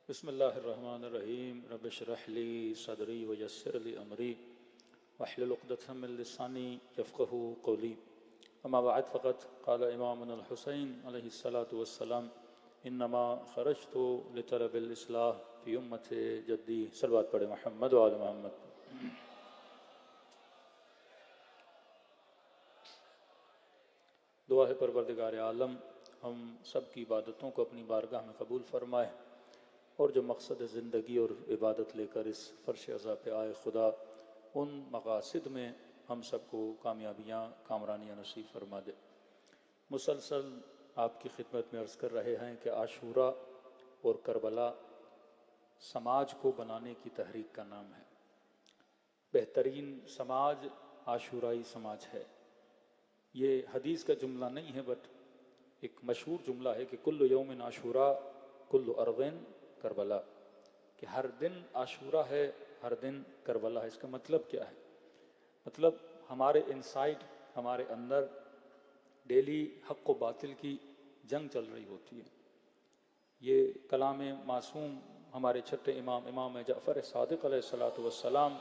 बिस्मिल्लाहिर्रहमानिर्रहीम रब्बिश्रह ली सदरी वयस्सिर ली अमरी वहलुल उक़दतम मिन लिसानी यफ़क़हू क़ौली अम्मा बअद फ़क़द क़ाल इमामुना अल-हुसैन अलैहिस्सलातु वस्सलाम इन्नमा ख़रजतु लितलबिल इस्लाह फ़ी उम्मति जद्दी। सल्लल्लाहु अलैहि मुहम्मद व आले मुहम्मद। दुआ है परवरदिगार आलम हम सब की इबादतों को अपनी बारगाह में कबूल फरमाए और जो मकसद ज़िंदगी और इबादत लेकर इस फ़र्श अज़ा पे आए खुदा उन मक़ासिद में हम सबको कामयाबियाँ कामरानियाँ नसीब फरमा दे। मुसलसल आपकी खिदमत में अर्ज़ कर रहे हैं कि आशूरा और करबला समाज को बनाने की तहरीक का नाम है। बेहतरीन समाज आशूराई समाज है। ये हदीस का जुमला नहीं है बट एक मशहूर जुमला है कि कुल्लु यौमिन आशूरा कुल्लु अर्दिन करबला, कि हर दिन आशूरा है हर दिन करबला है। इसका मतलब क्या है? मतलब हमारे इनसाइड हमारे अंदर डेली हक़ व बातिल की जंग चल रही होती है। ये कलाम मासूम हमारे छठे इमाम जाफ़र सादिक़ अलैहिस्सलातु वस्सलाम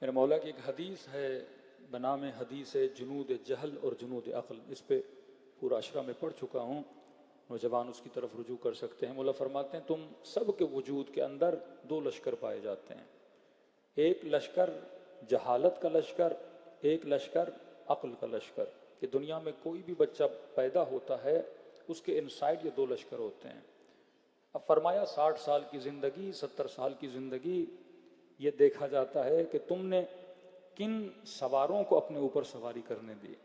मेरे मौला की एक हदीस है, बनाम हदीस जुनूद जहल और जुनूद अक़ल। इस पे पूरा अशरा में पढ़ चुका हूँ, नौजवान उसकी तरफ रुजू कर सकते हैं। मौला फरमाते हैं तुम सब के वजूद के अंदर दो लश्कर पाए जाते हैं, एक लश्कर जहालत का लश्कर, एक लश्कर अक़ल का लश्कर। कि दुनिया में कोई भी बच्चा पैदा होता है उसके इनसाइड ये दो लश्कर होते हैं। अब फरमाया 60 साल की ज़िंदगी, 70 साल की ज़िंदगी, ये देखा जाता है कि तुमने किन सवारों को अपने ऊपर सवारी करने दी।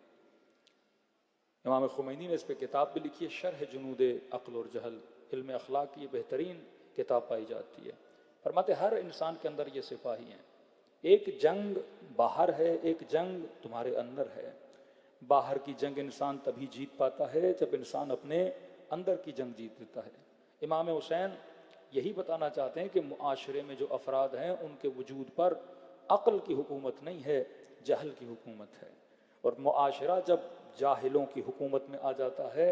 इमाम खुमैनी ने इस पर किताब भी लिखी है, शरह जुनूद अक्ल और जहल, इल्म अखलाक की बेहतरीन किताब पाई जाती है। फरमाते हर इंसान के अंदर ये सिपाही हैं। एक जंग बाहर है, एक जंग तुम्हारे अंदर है। बाहर की जंग इंसान तभी जीत पाता है जब इंसान अपने अंदर की जंग जीत लेता है। इमाम हुसैन यही बताना चाहते हैं कि मुआशरे में जो अफराद हैं उनके वजूद पर अक्ल की हुकूमत नहीं है, जहल की हुकूमत है। और मुआशरा जब जाहिलों की हुकूमत में आ जाता है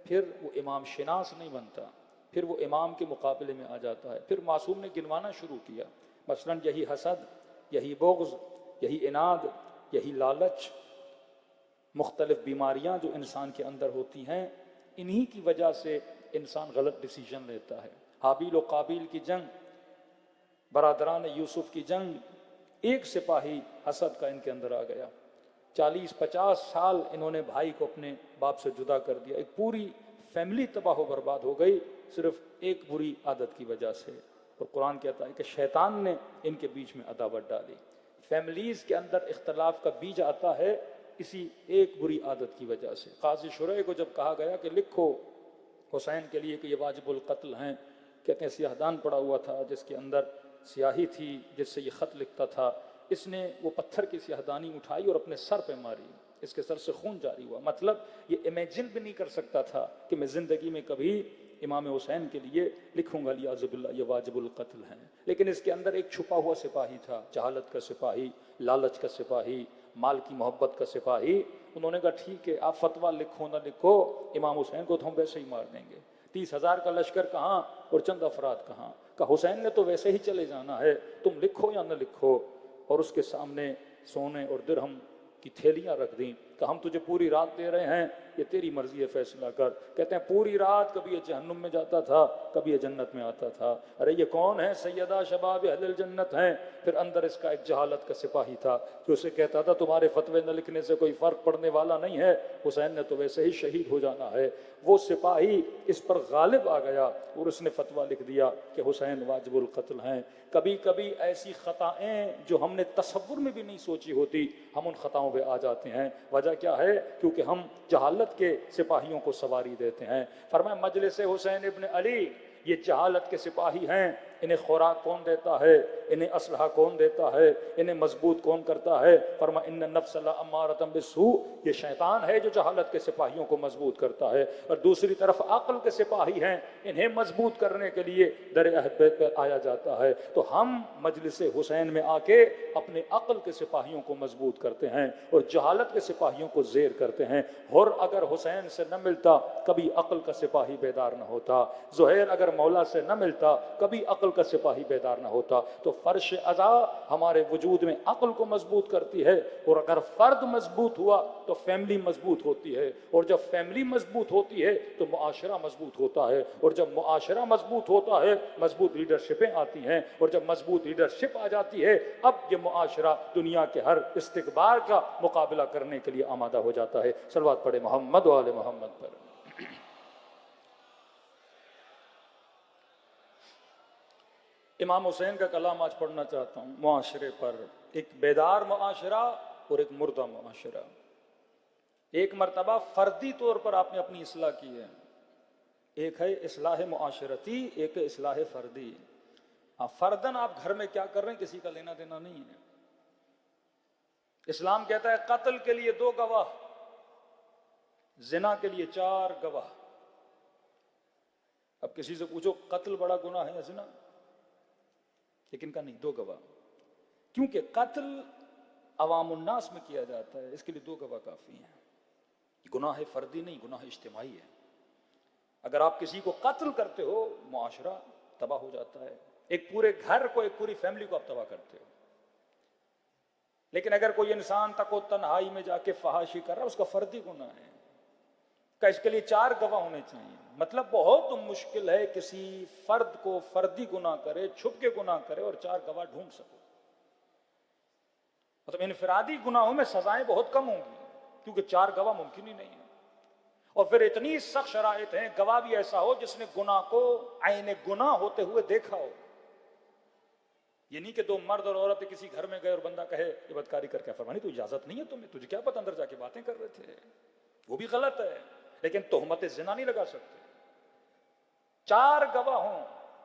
फिर वो इमाम शिनास नहीं बनता, फिर वो इमाम के मुकाबले में आ जाता है। फिर मासूम ने गिनवाना शुरू किया, मसलन यही हसद, यही बुग़्ज़, यही इनाद, यही लालच, मुख्तलिफ बीमारियां जो इंसान के अंदर होती हैं, इन्हीं की वजह से इंसान गलत डिसीजन लेता है। हाबील और काबिल की जंग, बरादरान यूसुफ की जंग, एक सिपाही हसद का इनके अंदर आ गया। 40-50 साल इन्होंने भाई को अपने बाप से जुदा कर दिया। एक पूरी फैमिली तबाह बर्बाद हो गई सिर्फ एक बुरी आदत की वजह से। और कुरान कहता है कि शैतान ने इनके बीच में अदावत डाली। फैमिलीज के अंदर इख्तलाफ का बीज आता है इसी एक बुरी आदत की वजह से। काजी शुरैह को जब कहा गया कि लिखो हुसैन के लिए कि ये वाजिबुल कत्ल हैं, कहते हैं सियाहदान पड़ा हुआ था जिसके अंदर स्याही थी जिससे ये ख़त लिखता था। इसने वो पत्थर की स्याहदानी उठाई और अपने सर पे मारी, इसके सर से खून जारी हुआ। मतलब ये इमेजिन भी नहीं कर सकता था कि मैं ज़िंदगी में कभी इमाम हुसैन के लिए लिखूंगा लियाज़ुबिल्लाह ये वाजिबुल कत्ल हैं। लेकिन इसके अंदर एक छुपा हुआ सिपाही था, जहालत का सिपाही, लालच का सिपाही, माल की मोहब्बत का सिपाही। उन्होंने कहा ठीक है, आप फतवा लिखो ना लिखो, इमाम हुसैन को तो हम वैसे ही मार देंगे। 30,000 का लश्कर कहाँ और चंद अफराद कहाँ। का हुसैन ने तो वैसे ही चले जाना है, तुम लिखो या न लिखो। और उसके सामने सोने और दिरहम की थैलियां रख दी। कि हम तुझे पूरी रात दे रहे हैं, ये तेरी मर्जी है, फैसला कर। कहते हैं पूरी रात कभी ये जहन्नुम में जाता था, कभी ये जन्नत में आता था। अरे ये कौन है, सैयदा शबाब अहल जन्नत हैं। फिर अंदर इसका एक जहालत का सिपाही था जो उसे कहता था तुम्हारे फतवे न लिखने से कोई फर्क पड़ने वाला नहीं है, हुसैन ने तो वैसे ही शहीद हो जाना है। वो सिपाही इस पर गालिब आ गया और उसने फतवा लिख दिया कि हुसैन वाजिबुल कत्ल हैं। कभी कभी ऐसी खताएं जो हमने तसव्वुर में भी नहीं सोची होती, हम उन खताओं पे आ जाते हैं। वजह क्या है? क्योंकि हम जहालत के सिपाहियों को सवारी देते हैं। फरमाया मजलिस हुसैन इब्न अली, ये जहालत के सिपाही हैं। इन्हें खुराक कौन देता है, इन्हें असलहा कौन देता है, इन्हें मजबूत कौन करता है? फरमा इन्न नफ्स लअम्मारतुम बिस्सू, ये शैतान है जो जहालत के सिपाहियों को मजबूत करता है। और दूसरी तरफ अक्ल के सिपाही हैं, इन्हें मजबूत करने के लिए दर अहद पर आया जाता है। तो हम मजलिस हुसैन में आके अपने अक्ल के सिपाहियों को मजबूत करते हैं और जहालत के सिपाहियों को जेर करते हैं। और अगर हुसैन से न मिलता कभी अक्ल का सिपाही बेदार न होता, ज़ुहैर अगर मौला से न मिलता कभी अक्ल का सिपाही बेदार ना होता। तो फर्श अज़ा हमारे वजूद में अक्ल को मजबूत करती है। और अगर फर्द मजबूत हुआ तो फैमिली मजबूत होती है, और जब फैमिली मजबूत होती है तो मुआशरा मजबूत होता है, और जब मुआशरा मजबूत होता है मजबूत लीडरशिपें आती हैं, और जब मजबूत लीडरशिप आ जाती है अब ये मुआशरा दुनिया के हर इस्तिकबार का मुकाबला करने के लिए आमादा हो जाता है। सलवात पढ़े मोहम्मद व आले मोहम्मद पर। इमाम हुसैन का कलाम आज पढ़ना चाहता हूँ मुआशरे पर। एक बेदार मुआशरा और एक मुर्दा मुआशरा। एक मर्तबा फर्दी तौर पर आपने अपनी इस्लाह की है, एक है इस्लाह मुआशरती, एक है इस्लाह फर्दी। फर्दन आप घर में क्या कर रहे हैं किसी का लेना देना नहीं है। इस्लाम कहता है कत्ल के लिए 2 गवाह, जिना के लिए 4 गवाह। अब किसी से पूछो कत्ल बड़ा गुनाह है या जिना, लेकिन का नहीं, 2 गवाह। क्योंकि कत्ल अवामुन्नास में किया जाता है, इसके लिए 2 गवाह काफी हैं। गुनाह फर्दी नहीं, गुनाह इज्तिमाई है। अगर आप किसी को कत्ल करते हो मुआशरा तबाह हो जाता है। एक पूरे घर को, एक पूरी फैमिली को आप तबाह करते हो। लेकिन अगर कोई इंसान तको तन्हाई में जाके फहाशी कर रहा है उसका फर्दी गुनाह है का, इसके लिए 4 गवाह होने चाहिए। मतलब बहुत मुश्किल है किसी फर्द को फर्दी गुनाह करे, छुप के गुनाह करे और 4 गवाह ढूंढ सको। मतलब इनफरादी गुनाहों में सजाएं बहुत कम होंगी, क्योंकि 4 गवाह मुमकिन ही नहीं है। और फिर इतनी सख्त शराइत हैं, गवाह भी ऐसा हो जिसने गुनाह को आईने गुनाह होते हुए देखा हो। ये नहीं कि 2 मर्द और औरत किसी घर में गए और बंदा कहे ये बदकारी करके, फरमानी तो इजाजत नहीं है तुम्हें, तुझे क्या पता अंदर जाके बातें कर रहे थे, वो भी गलत है। लेकिन तोहमत जिना नहीं लगा सकते। 4 गवाह हों,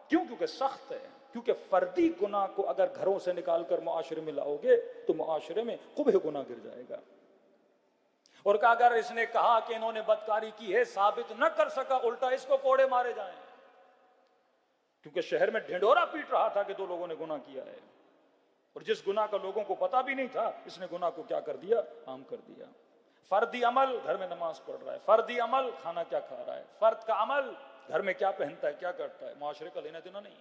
क्यों? क्योंकि सख्त है। क्योंकि फर्दी गुनाह को अगर घरों से निकालकर मुआशरे में लाओगे तो मुआशरे में कुबह गुनाह गिर जाएगा। और अगर इसने कहा कि इन्होंने बदकारी की है, साबित न कर सका, उल्टा इसको कोड़े मारे जाएं, क्योंकि शहर में ढिंढोरा पीट रहा था कि 2 लोगों ने गुनाह किया है, और जिस गुनाह का लोगों को पता भी नहीं था, इसने गुनाह को क्या कर दिया, आम कर दिया। फर्दी अमल, घर में नमाज पढ़ रहा है, फर्दी अमल खाना क्या खा रहा है, फर्द का अमल घर में क्या पहनता है, क्या करता है, मुआशरे का लेना देना नहीं।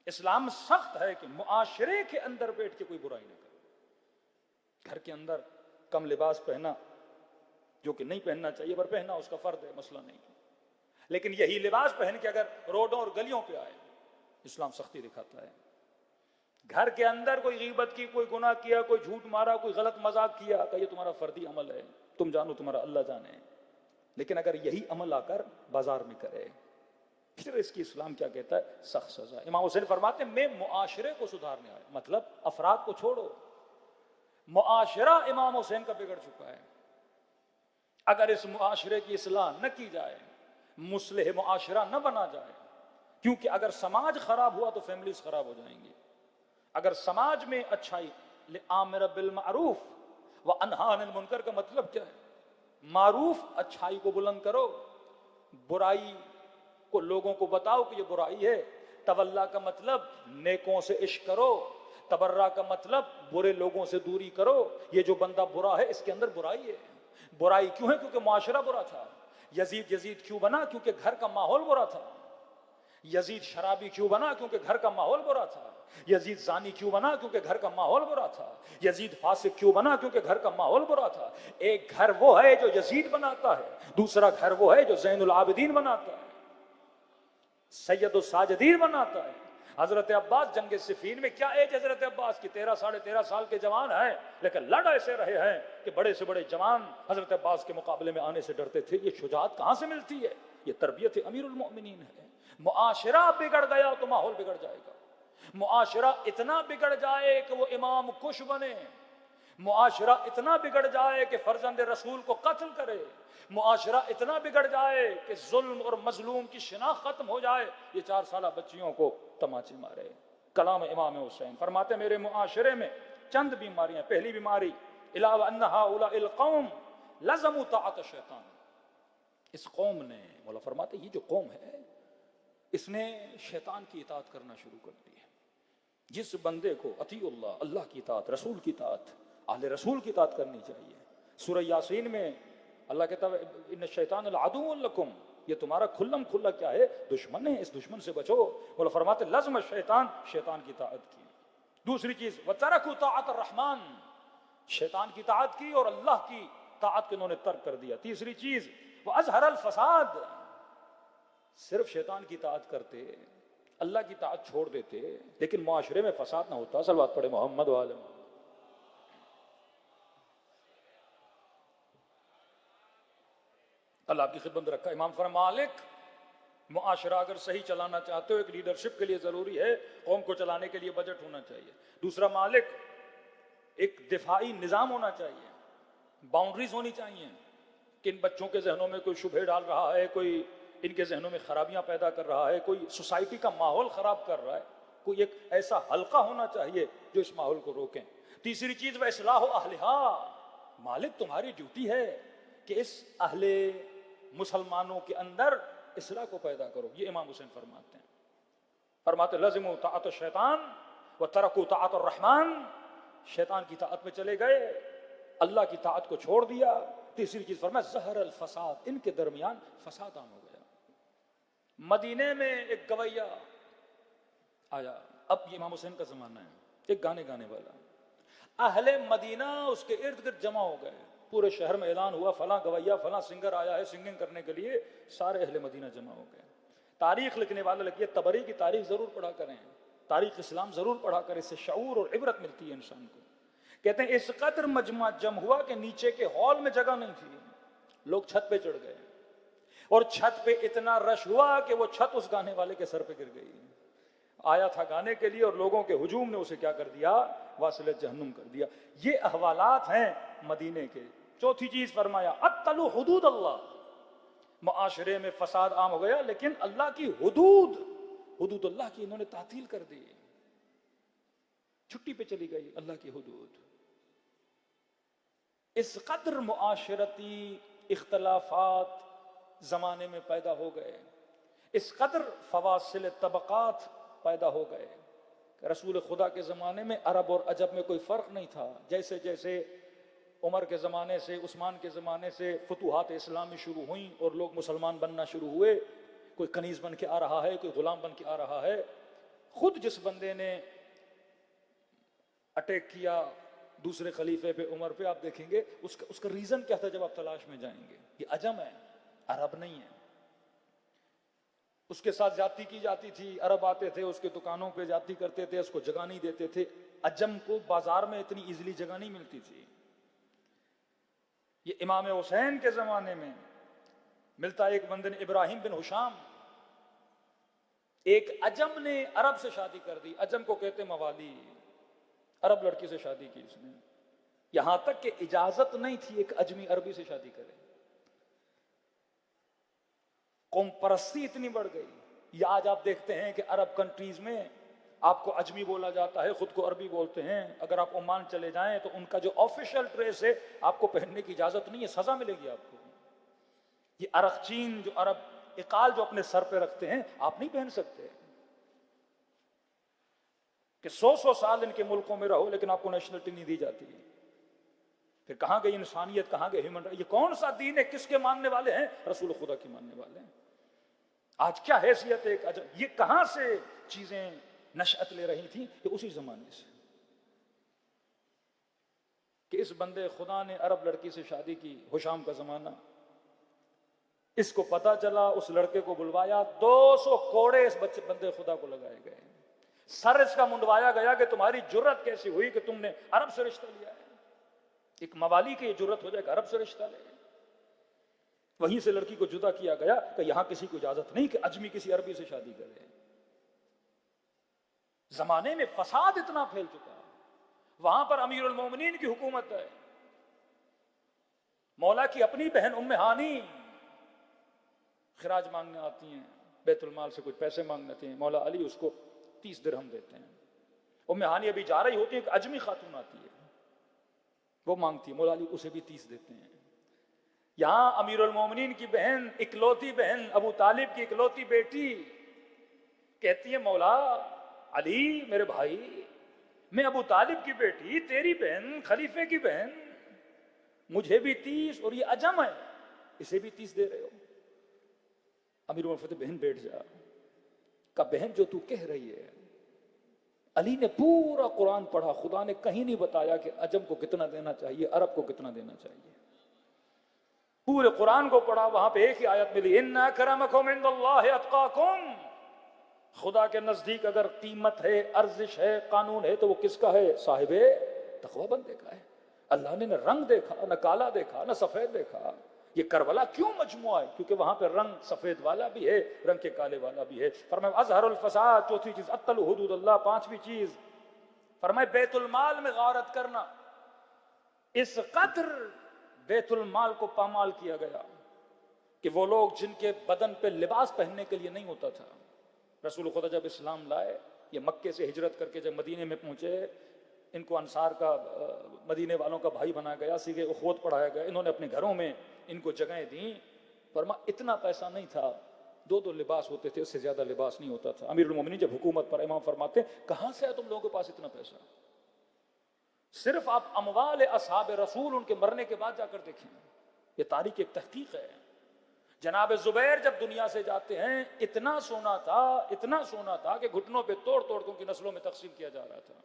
इस्लाम सख्त है कि मुआशरे के अंदर बैठ के कोई बुराई न करे। घर के अंदर कम लिबास पहना, जो कि नहीं पहनना चाहिए पर पहना, उसका फर्द है, मसला नहीं। लेकिन यही लिबास पहन के अगर रोडों और गलियों पे आए, इस्लाम सख्ती दिखाता है। घर के अंदर कोई गीबत की, कोई गुनाह किया, कोई झूठ मारा, कोई गलत मजाक किया, तो ये तुम्हारा फर्दी अमल है, तुम जानो, तुम्हारा अल्लाह जाने। लेकिन अगर यही अमल आकर बाजार में करे, फिर इसकी इस्लाम क्या कहता है, सख्त सजा। इमाम हुसैन फरमाते हैं मैं मुआशरे को सुधारने आया, मतलब अफराद को छोड़ो, मुआशरा इमाम हुसैन का बिगड़ चुका है। अगर इस मुआशरे की इस्लाह न की जाए, मुस्लिह मुआशरा न बना जाए, क्योंकि अगर समाज खराब हुआ तो फैमिलीज खराब हो जाएंगी। अगर समाज में अच्छाई, आमिर बिल मारूफ व अनहा अनिल मुनकर का मतलब क्या है, मारूफ अच्छाई को बुलंद करो, बुराई को लोगों को बताओ कि ये बुराई है। तवल्ला का मतलब नेकों से इश्क करो, तबर्रा का मतलब बुरे लोगों से दूरी करो। ये जो बंदा बुरा है इसके अंदर बुराई है। बुराई क्यों है? क्योंकि मुआशरा बुरा था। यजीद क्यों बना? क्योंकि घर का माहौल बुरा था। यजीद शराबी क्यों बना? क्योंकि घर का माहौल बुरा था। यजीद जानी क्यों बना? क्योंकि घर का माहौल बुरा था। यजीद फासिक क्यों बना? क्योंकि घर का माहौल बुरा था। एक घर वो है जो यजीद बनाता है, दूसरा घर वो है जो ज़ैनुल आबिदीन बनाता है, सैयदुल साजिदीन बनाता है। हजरत अब्बास जंग सिफीन में क्या एज हजरत अब्बास की, 13 साढ़े 13 साल के जवान हैं, लेकिन लड़ ऐसे रहे हैं कि बड़े से बड़े जवान हजरत अब्बास के मुकाबले में आने से डरते थे। ये शुजाअत कहां से मिलती है? ये तरबियत अमीरुल मोमिनीन है। मुआशरा बिगड़ गया तो माहौल बिगड़ जाएगा। मुआशरा इतना बिगड़ जाए कि वो इमाम कुश बने, मुआशरा इतना बिगड़ जाए कि फर्जंद रसूल को कत्ल करे, मुआशरा इतना बिगड़ जाए कि जुल्म और मजलूम की शिनाख्त खत्म हो जाए, ये 4 साल बच्चियों को तमाचे मारे। कलाम इमाम हुसैन फरमाते मेरे मुआशरे में चंद बीमारियां। पहली बीमारी इलावा अन्नहा उलाइल कौम लज़मु ताअत शैतान, इस कौम ने, मौला फरमाते ये जो कौम है इसने शैतान की इताअत करना शुरू कर दी है। जिस बंदे को अतीउल्लाह, अल्लाह की इताअत, रसूल की इताअत, अहले रसूल की इताअत करनी चाहिए। सूरह यासीन में अल्लाह कहता है इन्न शैतान अदुव्वुन लकुम, ये तुम्हारा खुल्लम खुल्ला क्या है, दुश्मन है, इस दुश्मन से बचो। बोला फरमाते लज़्म शैतान, शैतान की ताअत की। दूसरी चीज व तरकु ताअत रहमान, शैतान की ताअत की और अल्लाह की ताअत को इन्होंने तर्क कर दिया। तीसरी चीज व अज़हरल फसाद, सिर्फ शैतान की ताअत करते, अल्लाह की ताअत छोड़ देते, लेकिन मुआशरे में फसाद ना होता। सलवात पढ़े मोहम्मद वाले। अल्लाह की खिदमत रखा। इमाम फरमा मालिक, मुआशरा अगर सही चलाना चाहते हो, एक लीडरशिप के लिए जरूरी है कौम को चलाने के लिए बजट होना चाहिए। दूसरा मालिक, एक दिफाई निजाम होना चाहिए, बाउंड्रीज होनी चाहिए कि इन बच्चों के जहनों में कोई शुबहे डाल रहा है, कोई इनके जहनों में खराबियां पैदा कर रहा है, कोई सोसाइटी का माहौल खराब कर रहा है, कोई एक ऐसा हल्का होना चाहिए जो इस माहौल को रोके। तीसरी चीज वह इस्लाह अहलिहा, मालिक तुम्हारी ड्यूटी है कि इस अहले मुसलमानों के अंदर इस्लाह को पैदा करो। ये इमाम हुसैन फरमाते हैं। फरमाते लज़िमु ताअत शैतान व तरकु ताअत रहमान, शैतान की ताअत में चले गए, अल्लाह की ताअत को छोड़ दिया। तीसरी चीज फरमाया ज़हर अल फसाद, इनके दरमियान फसाद आम हो गया। मदीने में एक गवैया आया, अब ये इमाम हुसैन का जमाना है, एक गाने गाने वाला। अहले मदीना उसके इर्द गिर्द जमा हो गए, पूरे शहर में ऐलान हुआ फला गवैया, फला सिंगर आया है सिंगिंग करने के लिए। सारे अहले मदीना जमा हो गए। तारीख लिखने वाले लगे तबरी की तारीख जरूर पढ़ा करें, तारीख इस्लाम जरूर पढ़ा करें, इससे शऊर और इबरत मिलती है इंसान को कहते हैं इस कदर मजमा जम हुआ कि नीचे के हॉल में जगह नहीं थी, लोग छत पे चढ़ गए और छत पे इतना रश हुआ कि वो छत उस गाने वाले के सर पे गिर गई। आया था गाने के लिए और लोगों के हुजूम ने उसे क्या कर दिया, वासिल जहन्नुम कर दिया। ये अहवालात हैं मदीने के। चौथी चीज फरमाया अत्तलु हुदूद अल्लाह, मुआशरे में फसाद आम हो गया लेकिन अल्लाह की हुदूद अल्लाह की इन्होंने तातील कर दी, छुट्टी पे चली गई अल्लाह की हुदूद। इस कदर मुआशरती इख्तलाफात जमाने में पैदा हो गए, इस कदर फवासिल तबकात पैदा हो गए। रसूल खुदा के जमाने में अरब और अजब में कोई फर्क नहीं था। जैसे जैसे उमर के ज़माने से, उस्मान के ज़माने से फतूहात इस्लामी शुरू हुई और लोग मुसलमान बनना शुरू हुए, कोई कनीज़ बन के आ रहा है, कोई गुलाम बन के आ रहा है। खुद जिस बंदे ने अटैक किया दूसरे खलीफे पे, उमर पे, आप देखेंगे उसका रीज़न क्या था जब आप तलाश में जाएंगे, ये अजम है, अरब नहीं है। उसके साथ जाति की जाती थी, अरब आते थे उसके दुकानों पे जाति करते थे, उसको जगह नहीं देते थे। अजम को बाजार में इतनी इजीली जगह नहीं मिलती थी। ये इमाम हुसैन के जमाने में मिलता एक बंदे ने, इब्राहिम बिन हुशाम, एक अजम ने अरब से शादी कर दी। अजम को कहते मवाली, अरब लड़की से शादी की उसने। यहां तक कि इजाजत नहीं थी एक अजमी अरबी से शादी करे। कौम परस्ती इतनी बढ़ गई। या आज आप देखते हैं कि अरब कंट्रीज में आपको अजमी बोला जाता है, खुद को अरबी बोलते हैं। अगर आप ओमान चले जाएं तो उनका जो ऑफिशियल ड्रेस है आपको पहनने की इजाजत नहीं है, सजा मिलेगी आपको। ये अरकचीन जो अरब इकाल जो अपने सर पे रखते हैं, आप नहीं पहन सकते। कि 100 साल इनके मुल्कों में रहो लेकिन आपको नेशनलिटी नहीं दी जाती। फिर कहां गई इंसानियत, कहां गए ह्यूमन राइट? ये कौन सा दीन है, किसके मानने वाले हैं? रसूल खुदा के मानने वाले हैं। आज क्या हैसियत है एक अजम, ये कहां से चीजें नशअत ले रही थी? ये उसी जमाने से कि इस बंदे खुदा ने अरब लड़की से शादी की। हुशाम का जमाना, इसको पता चला, उस लड़के को बुलवाया, 200 कोड़े इस बंदे खुदा को लगाए गए। सर इसका मुंडवाया गया कि तुम्हारी जुर्रत कैसी हुई कि तुमने अरब से रिश्ता लिया है। एक मवाली की जुर्रत हो जाए कि अरब से रिश्ता ले। वहीं से लड़की को जुदा किया गया कि यहां किसी को इजाजत नहीं कि अजमी किसी अरबी से शादी करे। जमाने में फसाद इतना फैल चुका, वहां पर अमीरुल मोमिनीन की हुकूमत है। मौला की अपनी बहन उम्मे हानी खिराज मांगने आती हैं, बैतुल माल से कुछ पैसे मांगने आती हैं। मौला अली उसको 30 दिरहम देते हैं। उम्मे हानी अभी जा रही होती है, एक अजमी खातून आती है, वो मांगती है, मौला अली उसे भी 30 देते हैं। यहां अमीरुल मोमिनीन की बहन, इकलौती बहन, अबू तालिब की इकलौती बेटी कहती है, मौला अली मेरे भाई, मैं अबू तालिब की बेटी, तेरी बहन, खलीफे की बहन, मुझे भी 30 और ये अजम है इसे भी 30 दे रहे हो। अमीर फतेह, बहन बैठ जा। का बहन जो तू कह रही है, अली ने पूरा कुरान पढ़ा, खुदा ने कहीं नहीं बताया कि अजम को कितना देना चाहिए, अरब को कितना देना चाहिए। पूरे कुरान को पढ़ा, वहां पे एक ही आयत मिली, इन्ना अकरमकुम इंदल्लाहि अत्काकुम। खुदा के नजदीक अगर कीमत है, अर्जिश है, कानून है तो वो किसका है? साहिबे तकवा बंदे का है। अल्लाह ने न रंग देखा, न काला देखा, न सफेद देखा। ये करबला क्यों मजमुआ है? क्योंकि वहां पे रंग सफेद वाला भी है, रंग के काले वाला भी है। फरमाए अज़हरुल फसाद, चौथी चीज अत्तल हुदूद अल्लाह, पांचवी चीज फरमाए बैतुल माल में गारत करना। इस कदर बैतुल माल को पामाल किया गया कि वो लोग जिनके बदन पे लिबास पहनने के लिए नहीं होता था, रसूल खुदा जब इस्लाम लाए, ये मक्के से हिजरत करके जब मदीने में पहुंचे, इनको अंसार का, मदीने वालों का भाई बनाया गया, सीधे उखवत पढ़ाया गया, इन्होंने अपने घरों में इनको जगह दी। फरमा इतना पैसा नहीं था, 2 लिबास होते थे, उससे ज्यादा लिबास नहीं होता था। अमीरुल मोमिनीन जब हुकूमत पर, इमाम फरमाते कहां से है तुम लोगों के पास इतना पैसा? सिर्फ आप अमवाल असहाब रसूल उनके मरने के बाद जाकर देखें, ये तारीख एक तहकीक है। जनाब जुबैर जब दुनिया से जाते हैं, इतना सोना था कि घुटनों पे तोड़ तोड़ के उनकी नस्लों में तकसीम किया जा रहा था।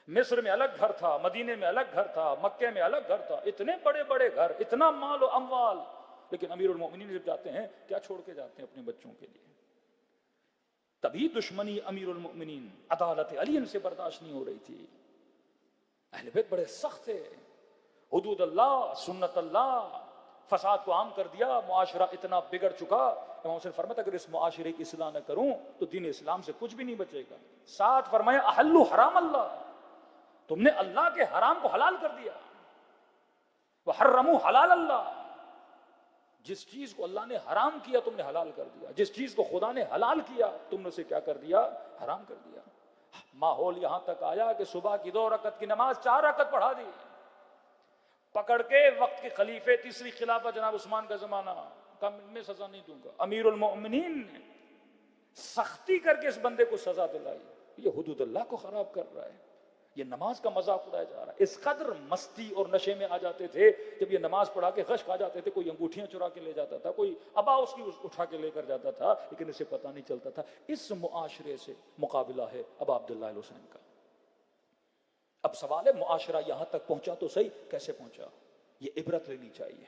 मिस्र में अलग घर था, मदीने में अलग घर था, मक्के में अलग घर था, इतने बड़े बड़े घर, इतना माल और अमवाल। लेकिन अमीरुल मोमिनीन जब जाते हैं, क्या छोड़ के जाते हैं अपने बच्चों के लिए? तभी दुश्मनी अमीरुल मोमिनीन, अदालत अली इनसे बर्दाश्त नहीं हो रही थी। अहले बैत बड़े सख्त थे, हुदूद अल्लाह, सुन्नत अल्लाह, फसाद को आम कर दिया, मुआशरा इतना बिगड़ चुका। इमाम हुसैन फरमाते अगर इस मुआशरे की इस्लाह न करूं तो दीन इस्लाम से कुछ भी नहीं बचेगा। साथ फरमाया अहल्लु हराम अल्लाह, तुमने अल्लाह के हराम को हलाल कर दिया। वह हर्रमु हलाल अल्लाह, जिस चीज को अल्लाह ने हराम किया तुमने हलाल कर दिया, जिस चीज को खुदा ने हलाल किया तुमने उसे क्या कर दिया, हराम कर दिया। माहौल यहां तक आया कि सुबह की 2 रकत की नमाज 4 रकत पढ़ा दी, पकड़ के वक्त के खलीफे, तीसरी खिलाफत जनाब उस्मान का जमाना, कम में सजा नहीं दूंगा। अमीरुल मोमिनीन ने सख्ती करके इस बंदे को सजा दिलाई, ये हुदूद अल्लाह को खराब कर रहा है, ये नमाज का मजाक उड़ाया जा रहा है। इस कदर मस्ती और नशे में आ जाते थे, जब ये नमाज पढ़ा के गश खा जाते थे, कोई अंगूठियां चुरा के ले जाता था, कोई अबा उसकी उठा के लेकर जाता था, लेकिन इसे पता नहीं चलता था। इस मुआशरे से मुकाबला है अब अब्दुल्लाह अल हुसैन का। अब सवाल है मुआशरा यहां तक पहुंचा तो सही, कैसे पहुंचा, ये इबरत लेनी चाहिए।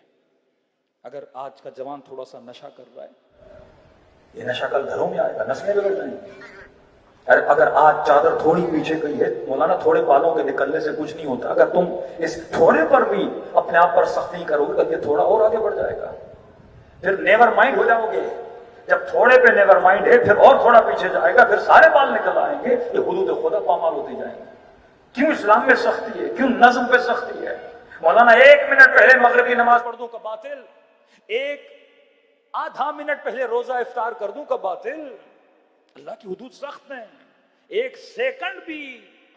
अगर आज का जवान थोड़ा सा नशा कर रहा है, ये नशा कल घरों में आएगा, नस्लें बिगड़ जाएंगी। अरे अगर आज चादर थोड़ी पीछे गई है, मौलाना थोड़े बालों के निकलने से कुछ नहीं होता, अगर तुम इस थोड़े पर भी अपने आप पर सख्ती करोगे तो ये थोड़ा और आगे बढ़ जाएगा, फिर नेवर माइंड हो जाओगे। जब थोड़े पे नेवर माइंड है, फिर और थोड़ा पीछे जाएगा, फिर सारे बाल निकल आएंगे, ये हुदूद खुदा पामाल होती जाएंगे। क्यों इस्लाम में सख्ती है, क्यों नज़्म पे सख्ती है? मौलाना 1 मिनट पहले मगरिब की नमाज पढ़ दूं का बातिल, 1 आधा मिनट पहले रोजा इफ्तार कर दूं का बातिल। अल्लाह की हुदूद सख्त है। 1 सेकंड भी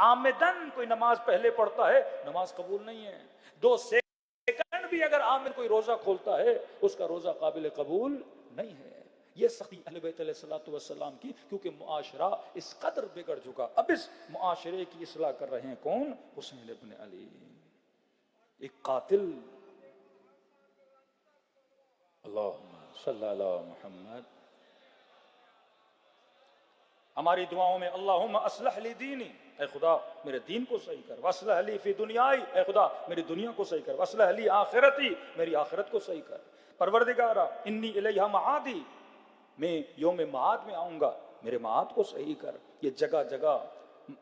आमदन कोई नमाज पहले पढ़ता है, नमाज कबूल नहीं है। 2 सेकंड भी अगर आमद कोई रोजा खोलता है, उसका रोजा काबिल कबूल नहीं है। ये सख्ती अहले बैत अलैहिस्सलातु वस्सलाम की, क्योंकि मुआशरा इस कदर बिगड़ चुका। अब इस मुआशरे की इस्लाह कर रहे हैं कौन? हुसैन इब्न अली, एक कातिल। अल्लाहुम्मा सल्ली अला मुहम्मद। हमारी दुआओं में अल्लाहुम्मा अस्लह ली दीनी, ऐ खुदा मेरे दीन को सही कर, वस्लह ली फी दुनियाई, ऐ खुदा मेरी दुनिया को सही कर, वस्लह ली आखिरती, मेरी आखिरत को सही कर। परवरदिगारा इन्नी इलैहा मादी, मैं यौम माद में आऊंगा, मेरे माद को सही कर। ये जगह जगह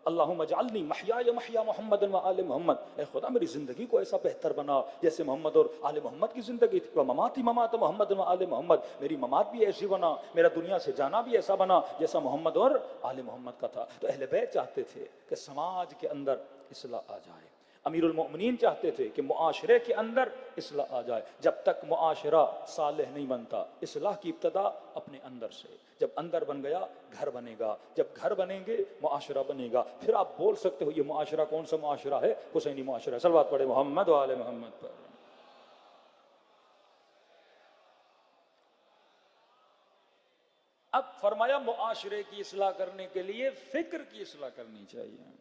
अल्लाहुम्मा जअलनी महया महया मोहम्मद व आले मोहम्मद, ऐ खुदा मेरी जिंदगी को ऐसा बेहतर बना जैसे मोहम्मद और आले मोहम्मद की जिंदगी थी। ममाती ममात मोहम्मद व आले मोहम्मद, मेरी ममात भी ऐसी बना, मेरा दुनिया से जाना भी ऐसा बना जैसा मोहम्मद और आले मोहम्मद का था। तो अहले बैत चाहते थे कि समाज के अंदर इस्लाह आ जाए, अमीरुल मोमिनीन चाहते थे कि मुआशरे के अंदर इस्लाह आ जाए। जब तक मुआशरा सालेह नहीं बनता, इस्लाह की इब्तदा अपने अंदर से। जब अंदर बन गया घर बनेगा, जब घर बनेंगे मुआशरा बनेगा, फिर आप बोल सकते हो ये मुआशरा कौन सा मुआशरा है? हुसैनी मुआशरा। सलवात पढ़े मोहम्मद व आले मोहम्मद पर। अब फरमाया मुआशरे की इस्लाह करने के लिए फिक्र की इस्लाह करनी चाहिए।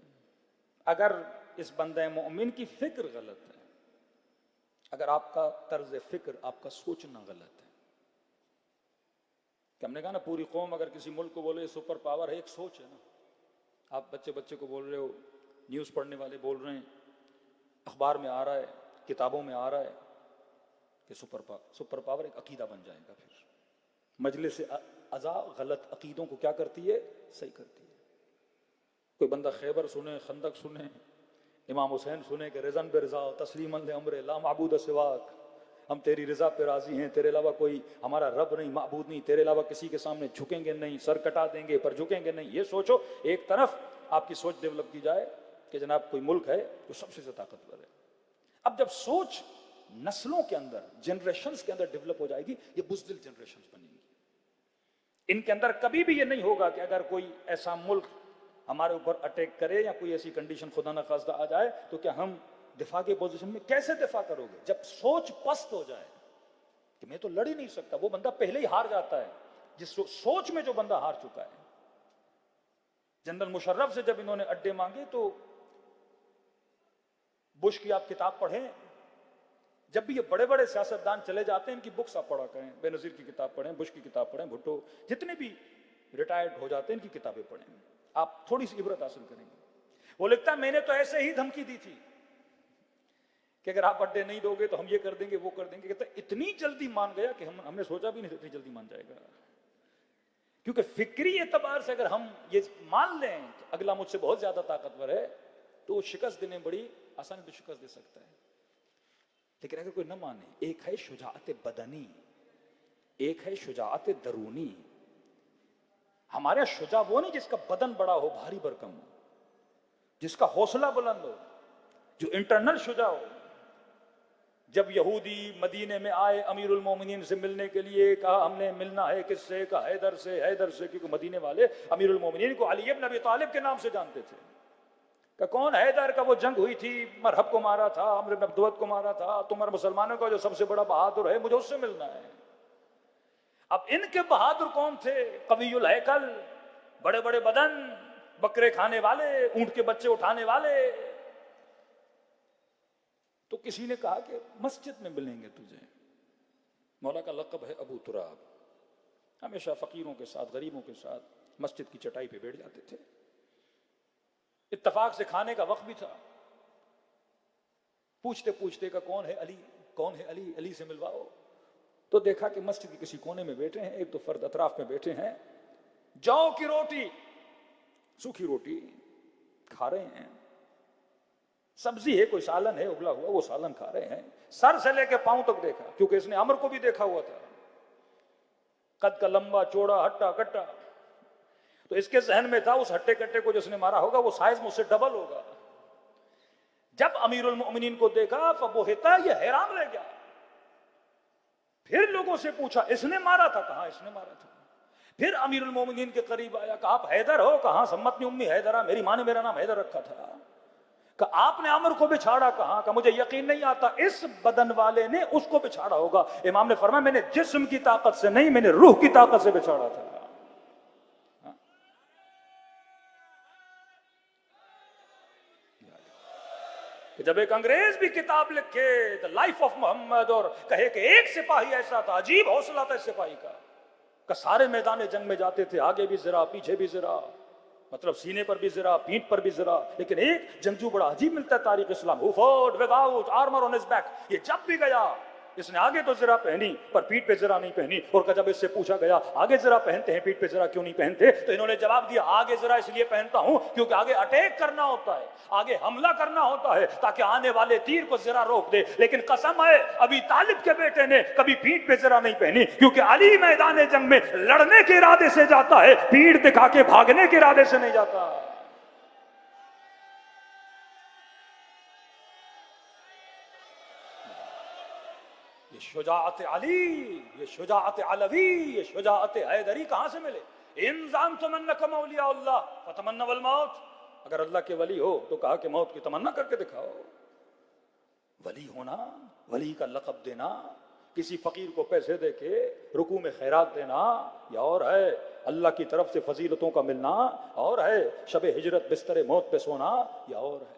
अगर इस बंदे मोमिन की फिक्र गलत है, अगर आपका तर्ज फिक्र, आपका सोचना गलत है, कि हमने कहा ना पूरी कौम अगर किसी मुल्क को बोले सुपर पावर है, एक सोच है ना। आप बच्चे बच्चे को बोल रहे हो, न्यूज़ पढ़ने वाले बोल रहे हैं, अखबार में आ रहा है, किताबों में आ रहा है कि सुपर पावर एक अकीदा बन जाएगा। फिर मजलिस अज़ा गलत अकीदों को क्या करती है? सही करती है। कोई बंदा खैबर सुने, खंदक सुने, इमाम हुसैन सुने कि रिज़न बिरज़ा तस्लीमन ले अमरे ला माबूद सिवाक, हम तेरी रजा पे राजी हैं, तेरे अलावा कोई हमारा रब नहीं, माबूद नहीं, तेरे अलावा किसी के सामने झुकेंगे नहीं, सर कटा देंगे पर झुकेंगे नहीं। ये सोचो, एक तरफ आपकी सोच डेवलप की जाए कि जनाब कोई मुल्क है जो सबसे ज्यादा ताकतवर है। अब जब सोच नस्लों के अंदर, जनरेशंस के अंदर डेवलप हो जाएगी, ये बुज़दिल जनरेशंस बनेंगी। इनके अंदर कभी भी ये नहीं होगा कि अगर कोई ऐसा मुल्क हमारे ऊपर अटैक करे या कोई ऐसी कंडीशन खुदा न खास्ता आ जाए तो क्या हम दिफा के पोजीशन में कैसे दिफा करोगे? जब सोच पस्त हो जाए कि मैं तो लड़ ही नहीं सकता, वो बंदा पहले ही हार जाता है। जिस सोच में जो बंदा हार चुका है। जनरल मुशर्रफ से जब इन्होंने अड्डे मांगे तो बुश की आप किताब पढ़ें, जब भी ये बड़े बड़े सियासतदान चले जाते हैं इनकी बुक्स आप पढ़ा करें, बेनजीर की किताब पढ़ें, बुश की किताब पढ़ें, भुट्टो, जितने भी रिटायर्ड हो जाते हैं इनकी किताबें पढ़ें, आप थोड़ी सी इबरत हासिल करेंगे। वो लिखता है मैंने तो ऐसे ही धमकी दी थी कि अगर आप अड्डे नहीं दोगे तो हम ये कर देंगे, वो कर देंगे। कहता इतनी जल्दी मान गया कि हमने सोचा भी नहीं इतनी जल्दी मान जाएगा। क्योंकि फिक्री एतबार से अगर हम ये मान लें कि अगला मुझसे बहुत ज्यादा ताकतवर है तो शिकस्त देने बड़ी आसानी से शिकस्त दे सकता है। लेकिन अगर कोई न माने, एक है शुजाअत बदनी, एक है शुजाअत दरूनी। हमारे शुजा वो नहीं जिसका बदन बड़ा हो, भारी भरकम हो, जिसका हौसला बुलंद हो, जो इंटरनल शुजा हो। जब यहूदी मदीने में आए अमीरुल मोमिनीन से मिलने के लिए, कहा हमने मिलना है किससे, कहा हैदर से। हैदर से क्योंकि मदीने वाले अमीरुल मोमिनीन को अली इब्न अबी तालिब के नाम से जानते थे। का कौन? हैदर का वो जंग हुई थी, मरहब को मारा था, अम्र इब्न अब्दुवत को मारा था, तुम्हारे मुसलमानों का जो सबसे बड़ा बहादुर है, मुझे उससे मिलना है। अब इनके बहादुर कौन थे? कवियुल हैकल, बड़े बड़े बदन, बकरे खाने वाले, ऊंट के बच्चे उठाने वाले। तो किसी ने कहा कि मस्जिद में मिलेंगे तुझे। मौला का लक़ब है अबू तुराब। हमेशा फकीरों के साथ, गरीबों के साथ मस्जिद की चटाई पे बैठ जाते थे। इत्तफाक से खाने का वक्त भी था। पूछते पूछते का कौन है अली, कौन है अली, अली से मिलवाओ। तो देखा कि मस्जिद के किसी कोने में बैठे हैं, एक दो फर्द अतराफ में बैठे हैं, जौ की रोटी, सूखी रोटी खा रहे हैं। सब्जी है, कोई सालन है उबला हुआ, वो सालन खा रहे हैं। सर से लेके पांव तक देखा, क्योंकि इसने अमर को भी देखा हुआ था। कद का लंबा चौड़ा, हट्टा कट्टा। तो इसके जहन में था उस हट्टे कट्टे को जिसने मारा होगा वो साइज मुझसे डबल होगा। जब अमीरुल मोमिनीन को देखा फबोहिता, ये हैरान रह गया। फिर लोगों से पूछा इसने मारा था? कहा इसने मारा था। फिर अमीरुल मोमिनीन के करीब आया, कहा आप हैदर हो? कहा सम्मतनी उम्मी हैदरा, मेरी माँ ने मेरा नाम हैदर रखा था। कहा आपने अमर को बिछाड़ा? कहा का मुझे यकीन नहीं आता, इस बदन वाले ने उसको बिछाड़ा होगा। इमाम ने फरमाया मैंने जिस्म की ताकत से नहीं, मैंने रूह की ताकत से बिछाड़ा था। जब एक अंग्रेज भी किताब लिखे द लाइफ ऑफ मोहम्मद और कहे कि एक सिपाही ऐसा था, अजीब हौसला था इस सिपाही का सारे मैदान जंग में जाते थे, आगे भी जरा पीछे भी जरा, मतलब सीने पर भी जरा, पीठ पर भी जरा। लेकिन एक जंगजू बड़ा अजीब मिलता है तारीख इस्लाम, who fought without armour on his back. ये जब भी गया, इसने आगे तो जरा पहनी पर पीठ पे जरा नहीं पहनी। और जब इससे पूछा गया आगे जरा पहनते हैं, पीठ पे जरा क्यों नहीं पहनते, तो इन्होंने जवाब दिया आगे जरा इसलिए पहनता हूं क्योंकि आगे अटैक करना होता है, आगे हमला करना होता है, ताकि आने वाले तीर को जरा रोक दे। लेकिन कसम है अबी तालिब के बेटे ने कभी पीठ पे जरा नहीं पहनी, क्योंकि अली मैदान जंग में लड़ने के इरादे से जाता है, पीठ दिखा के भागने के इरादे से नहीं जाता। ये शुजाअत अली, ये शुजाअत अलवी, ये शुजाअत हैदरी कहां से मिले? इंसान तमन्ना मौलिया अल्लाह फतमन्ना वल मौत। अगर अल्लाह के वली हो तो कहा कि मौत की तमन्ना करके दिखाओ। वली होना, वली का लक़ब देना, किसी फकीर को पैसे देके रुकू में खैरात देना, या और है अल्लाह की तरफ से फजीलतों का मिलना, और है शबे हिजरत बिस्तर मौत पे सोना, या और है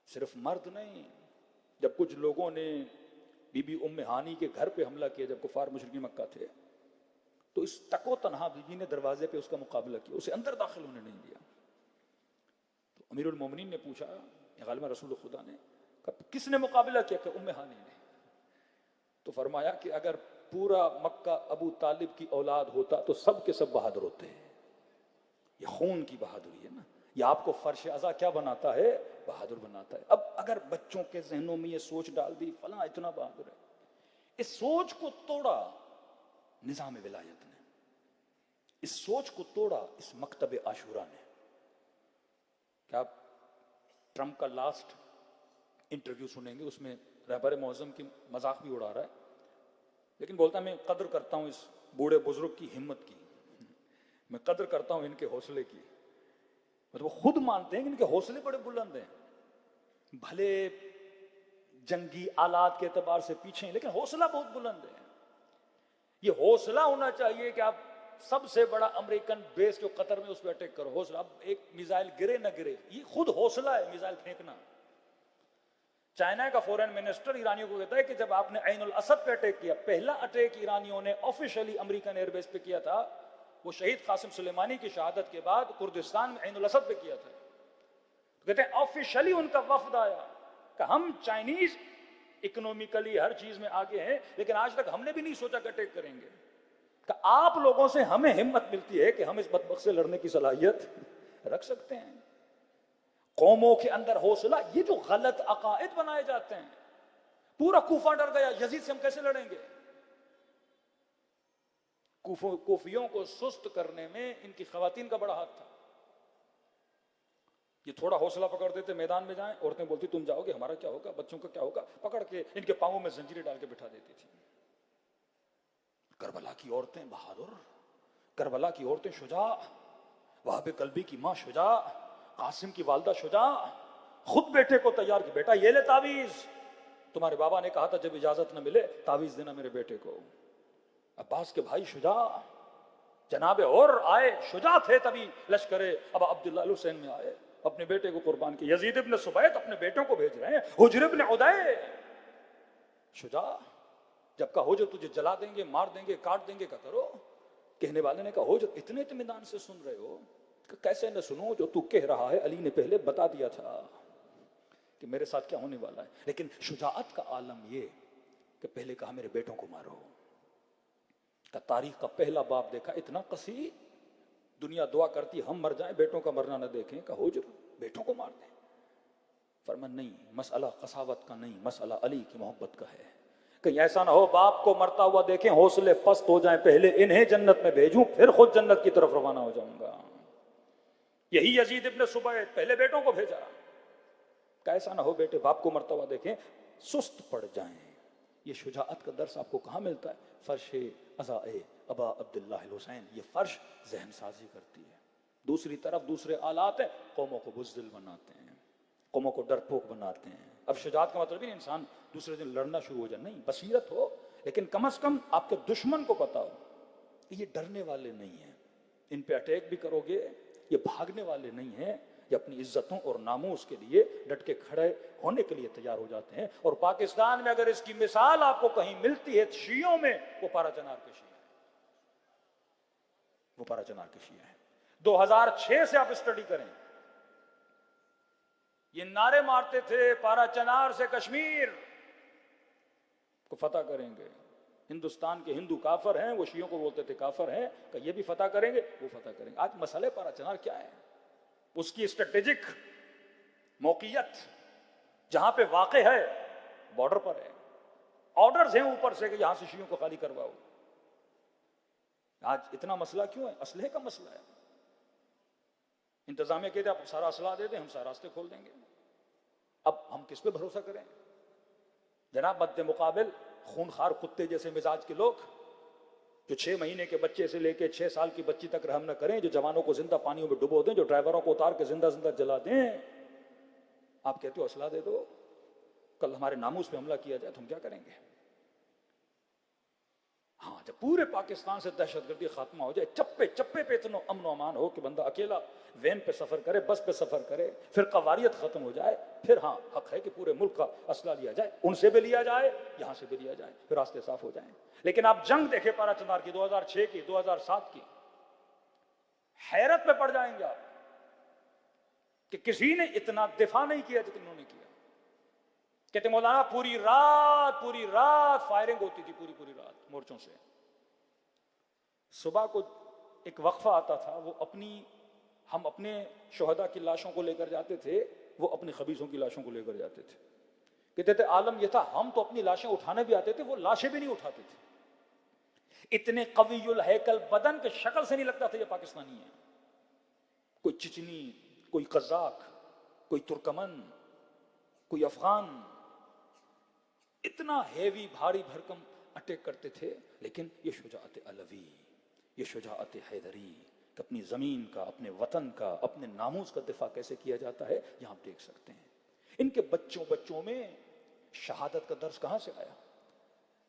सिर्फ मर्द नहीं। जब कुछ लोगों ने बीबी उम्मे हानी के घर पे हमला किया, जब कुफार मुशरिकीन मक्का थे, तो इस तको तनहा बीबी ने दरवाजे पे उसका मुकाबला किया, उसे अंदर दाखिल होने नहीं दिया। तो अमीरुल मोमिनीन ने पूछा, गालिबा रसूल खुदा ने, किसने मुकाबला किया? कि उम्मे हानी ने। तो फरमाया कि अगर पूरा मक्का अबू तालिब की औलाद होता तो सब के सब बहादुर होते हैं। ये खून की बहादुरी है ना, ये आपको फर्श अज़ा क्या बनाता है? बहादुर बनाता है। अब अगर बच्चों के जहनों में ये सोच डाल दी फला इतना बहादुर है, इस सोच को तोड़ा निज़ाम विलायत ने, इस सोच को तोड़ा इस मकतब आशूरा ने। क्या आप ट्रंप का लास्ट इंटरव्यू सुनेंगे, उसमें रहबर मौज़म की मजाक भी उड़ा रहा है, लेकिन बोलता मैं कदर करता हूं इस बूढ़े बुजुर्ग की हिम्मत की, मैं कदर करता हूं इनके हौसले की। मतलब वो खुद मानते हैं कि इनके हौसले बड़े बुलंद हैं, भले जंगी आलात के एतबार से पीछे हैं, लेकिन हौसला बहुत बुलंद है। ये हौसला होना चाहिए कि आप सबसे बड़ा अमेरिकन बेस जो कतर में उस पर अटैक करो, हौसला। अब एक मिसाइल गिरे ना गिरे, ये खुद हौसला है मिसाइल फेंकना। चाइना का फॉरेन मिनिस्टर ईरानियों को कहता है कि जब आपने ऐनुल असद पे अटैक किया, पहला अटैक ईरानियों ने ऑफिशियली अमेरिकन एयरबेस पे किया था, वो शहीद कासिम सुलेमानी की शहादत के बाद कुर्दिस्तान में ऐनुल असद पे किया था। तो कहते हैं ऑफिशियली उनका वफद आया कि हम चाइनीज इकोनॉमिकली हर चीज में आगे हैं, लेकिन आज तक हमने भी नहीं सोचा कि अटैक करेंगे। कि आप लोगों से हमें हिम्मत मिलती है कि हम इस बदबख्त से लड़ने की सलाहियत रख सकते हैं। कौमों के अंदर हौसला, ये जो गलत अकायद बनाए जाते हैं, पूरा कूफा डर गया यजीद से हम कैसे लड़ेंगे। कोफियों को सुस्त करने में इनकी खवातीन का बड़ा हाथ था। ये थोड़ा हौसला पकड़ देते, मैदान में जाएं, औरतें बोलती तुम जाओगे, हमारा क्या होगा, बच्चों का क्या होगा, पकड़ के इनके पांवों में जंजीरें डाल के बिठा देती थी। करबला की औरतें बहादुर, करबला की औरतें शुजा, वहाबे कल्बी की मां शुजा, कासिम की वालदा शुजा, खुद बेटे को तैयार की, बेटा ये ले तावीज, तुम्हारे बाबा ने कहा था जब इजाजत न मिले तावीज देना मेरे बेटे को। अब्बास के भाई शुजा, जनाबे और आए, शुजा थे तभी लश्करे अब अब्दुल्ला हुसैन में आए, अपने बेटे को कुर्बान किया। यजीद इब्न सुबैत अपने बेटों को भेज रहे हैं, हुज्र इब्न उदै, शुजा, जब कहा हुज्र तुझे जला देंगे, मार देंगे, काट देंगे, क्या करो। कहने वाले ने कहा हुज्र इतने इत्मीनान से सुन रहे हो, कैसे न सुनो, जो तू कह रहा है अली ने पहले बता दिया था कि मेरे साथ क्या होने वाला है। लेकिन शुजाअत का आलम ये कि पहले कहा मेरे बेटों को मारो, का तारीख का पहला बाप देखा, इतना कसी, दुनिया दुआ करती हम मर जाएं बेटों का मरना न देखें, का हुज्र बेटों को मार दें। फरमान नहीं, मसला कसावत का नहीं, मसला अली की मोहब्बत का है। कहीं ऐसा ना हो बाप को मरता हुआ देखें, हौसले पस्त हो जाएं, पहले इन्हें जन्नत में भेजूं फिर खुद जन्नत की तरफ रवाना हो जाऊंगा। यही यजीद इब्न सुबैत पहले बेटों को भेजा, कैसा ना हो बेटे बाप को मरता हुआ देखें सुस्त पड़ जाएं। ये शुजाअत का दर्स आपको कहां मिलता है? फर्श अज़ाए अबा अब्दुल्ला हुसैन, ये फर्श जहन साजी करती है। दूसरी तरफ दूसरे आलात हैं, कौमों को बुज़दिल बनाते हैं, कौमों को डरपोक बनाते हैं। अब शुजाअत का मतलब ही इंसान दूसरे दिन लड़ना शुरू हो जाए, नहीं, बसीरत हो, लेकिन कम से कम आपके दुश्मन को पता हो कि ये डरने वाले नहीं हैं, इन पे अटैक भी करोगे, ये भागने वाले नहीं हैं, ये अपनी इज्जतों और नामूस के लिए डट के खड़े होने के लिए तैयार हो जाते हैं। और पाकिस्तान में अगर इसकी मिसाल आपको कहीं मिलती है शियों में, वो पारा चनार के शिया है, वो पारा चनार के शिया है। 2006 से आप स्टडी करें, ये नारे मारते थे पारा चनार से कश्मीर को फतह करेंगे, हिंदुस्तान के हिंदू काफर हैं, वो शियों को बोलते थे काफर हैं, कि ये भी फतह करेंगे, वो फतह करेंगे। आज मसले पारा चनार क्या है? उसकी स्ट्रेटेजिक मौकियत जहां पे वाक़े है बॉर्डर पर है, ऑर्डर्स हैं ऊपर से कि यहां से शियों को खाली करवाओ। आज इतना मसला क्यों है? असलहे का मसला है। इंतजामिया कहते आप सारा असला दे दें, हम सारे रास्ते खोल देंगे। अब हम किस पे भरोसा करें जनाब? मद्दे मुकाबिल खूनखार कुत्ते जैसे मिजाज के लोग, जो 6 महीने के बच्चे से लेके 6 साल की बच्ची तक रहम न करें, जो जवानों को जिंदा पानियों में डुबो दें, जो ड्राइवरों को उतार के जिंदा जिंदा जला दें। आप कहते हो असला दे दो, कल हमारे नामूस पे हमला किया जाए तो हम क्या करेंगे? हाँ, जब पूरे पाकिस्तान से दहशतगर्दी खात्मा हो जाए, चप्पे चप्पे पे इतना अमन अमान हो कि बंदा अकेला वैन पे सफर करे, बस पे सफर करे, फिर कवारियत खत्म हो जाए, फिर हाँ हक है कि पूरे मुल्क का असला लिया जाए, उनसे भी लिया जाए, यहां से भी लिया जाए, फिर रास्ते साफ हो जाए। लेकिन आप जंग देखे पारा चनार की, 2006 की, 2007 की, हैरत में पड़ जाएंगे आप कि किसी ने इतना दिफा नहीं किया जितना उन्होंने किया। कहते मौलाना पूरी रात फायरिंग होती थी, पूरी रात मोर्चों से। सुबह को एक वक्फा आता था, वो हम अपने शोहदा की लाशों को लेकर जाते थे, वो अपने खबीसों की लाशों को लेकर जाते थे। कहते थे आलम यह था, हम तो अपनी लाशें उठाने भी आते थे, वो लाशें भी नहीं उठाते थे। इतने कवियुल हैकल बदन के शक्ल से नहीं लगता था ये पाकिस्तानी है। कोई चिचनी, कोई कज़ाक, कोई तुर्कमन, कोई अफगान, इतना हेवी भारी भरकम अटैक करते थे। लेकिन ये शुजाअत अलवी, ये शुजाअत हैदरी, कि अपनी ज़मीन का, अपने वतन का, अपने नामूस का दिफा कैसे किया जाता है, यहां आप देख सकते हैं। इनके बच्चों में शहादत का दर्स कहां से आया?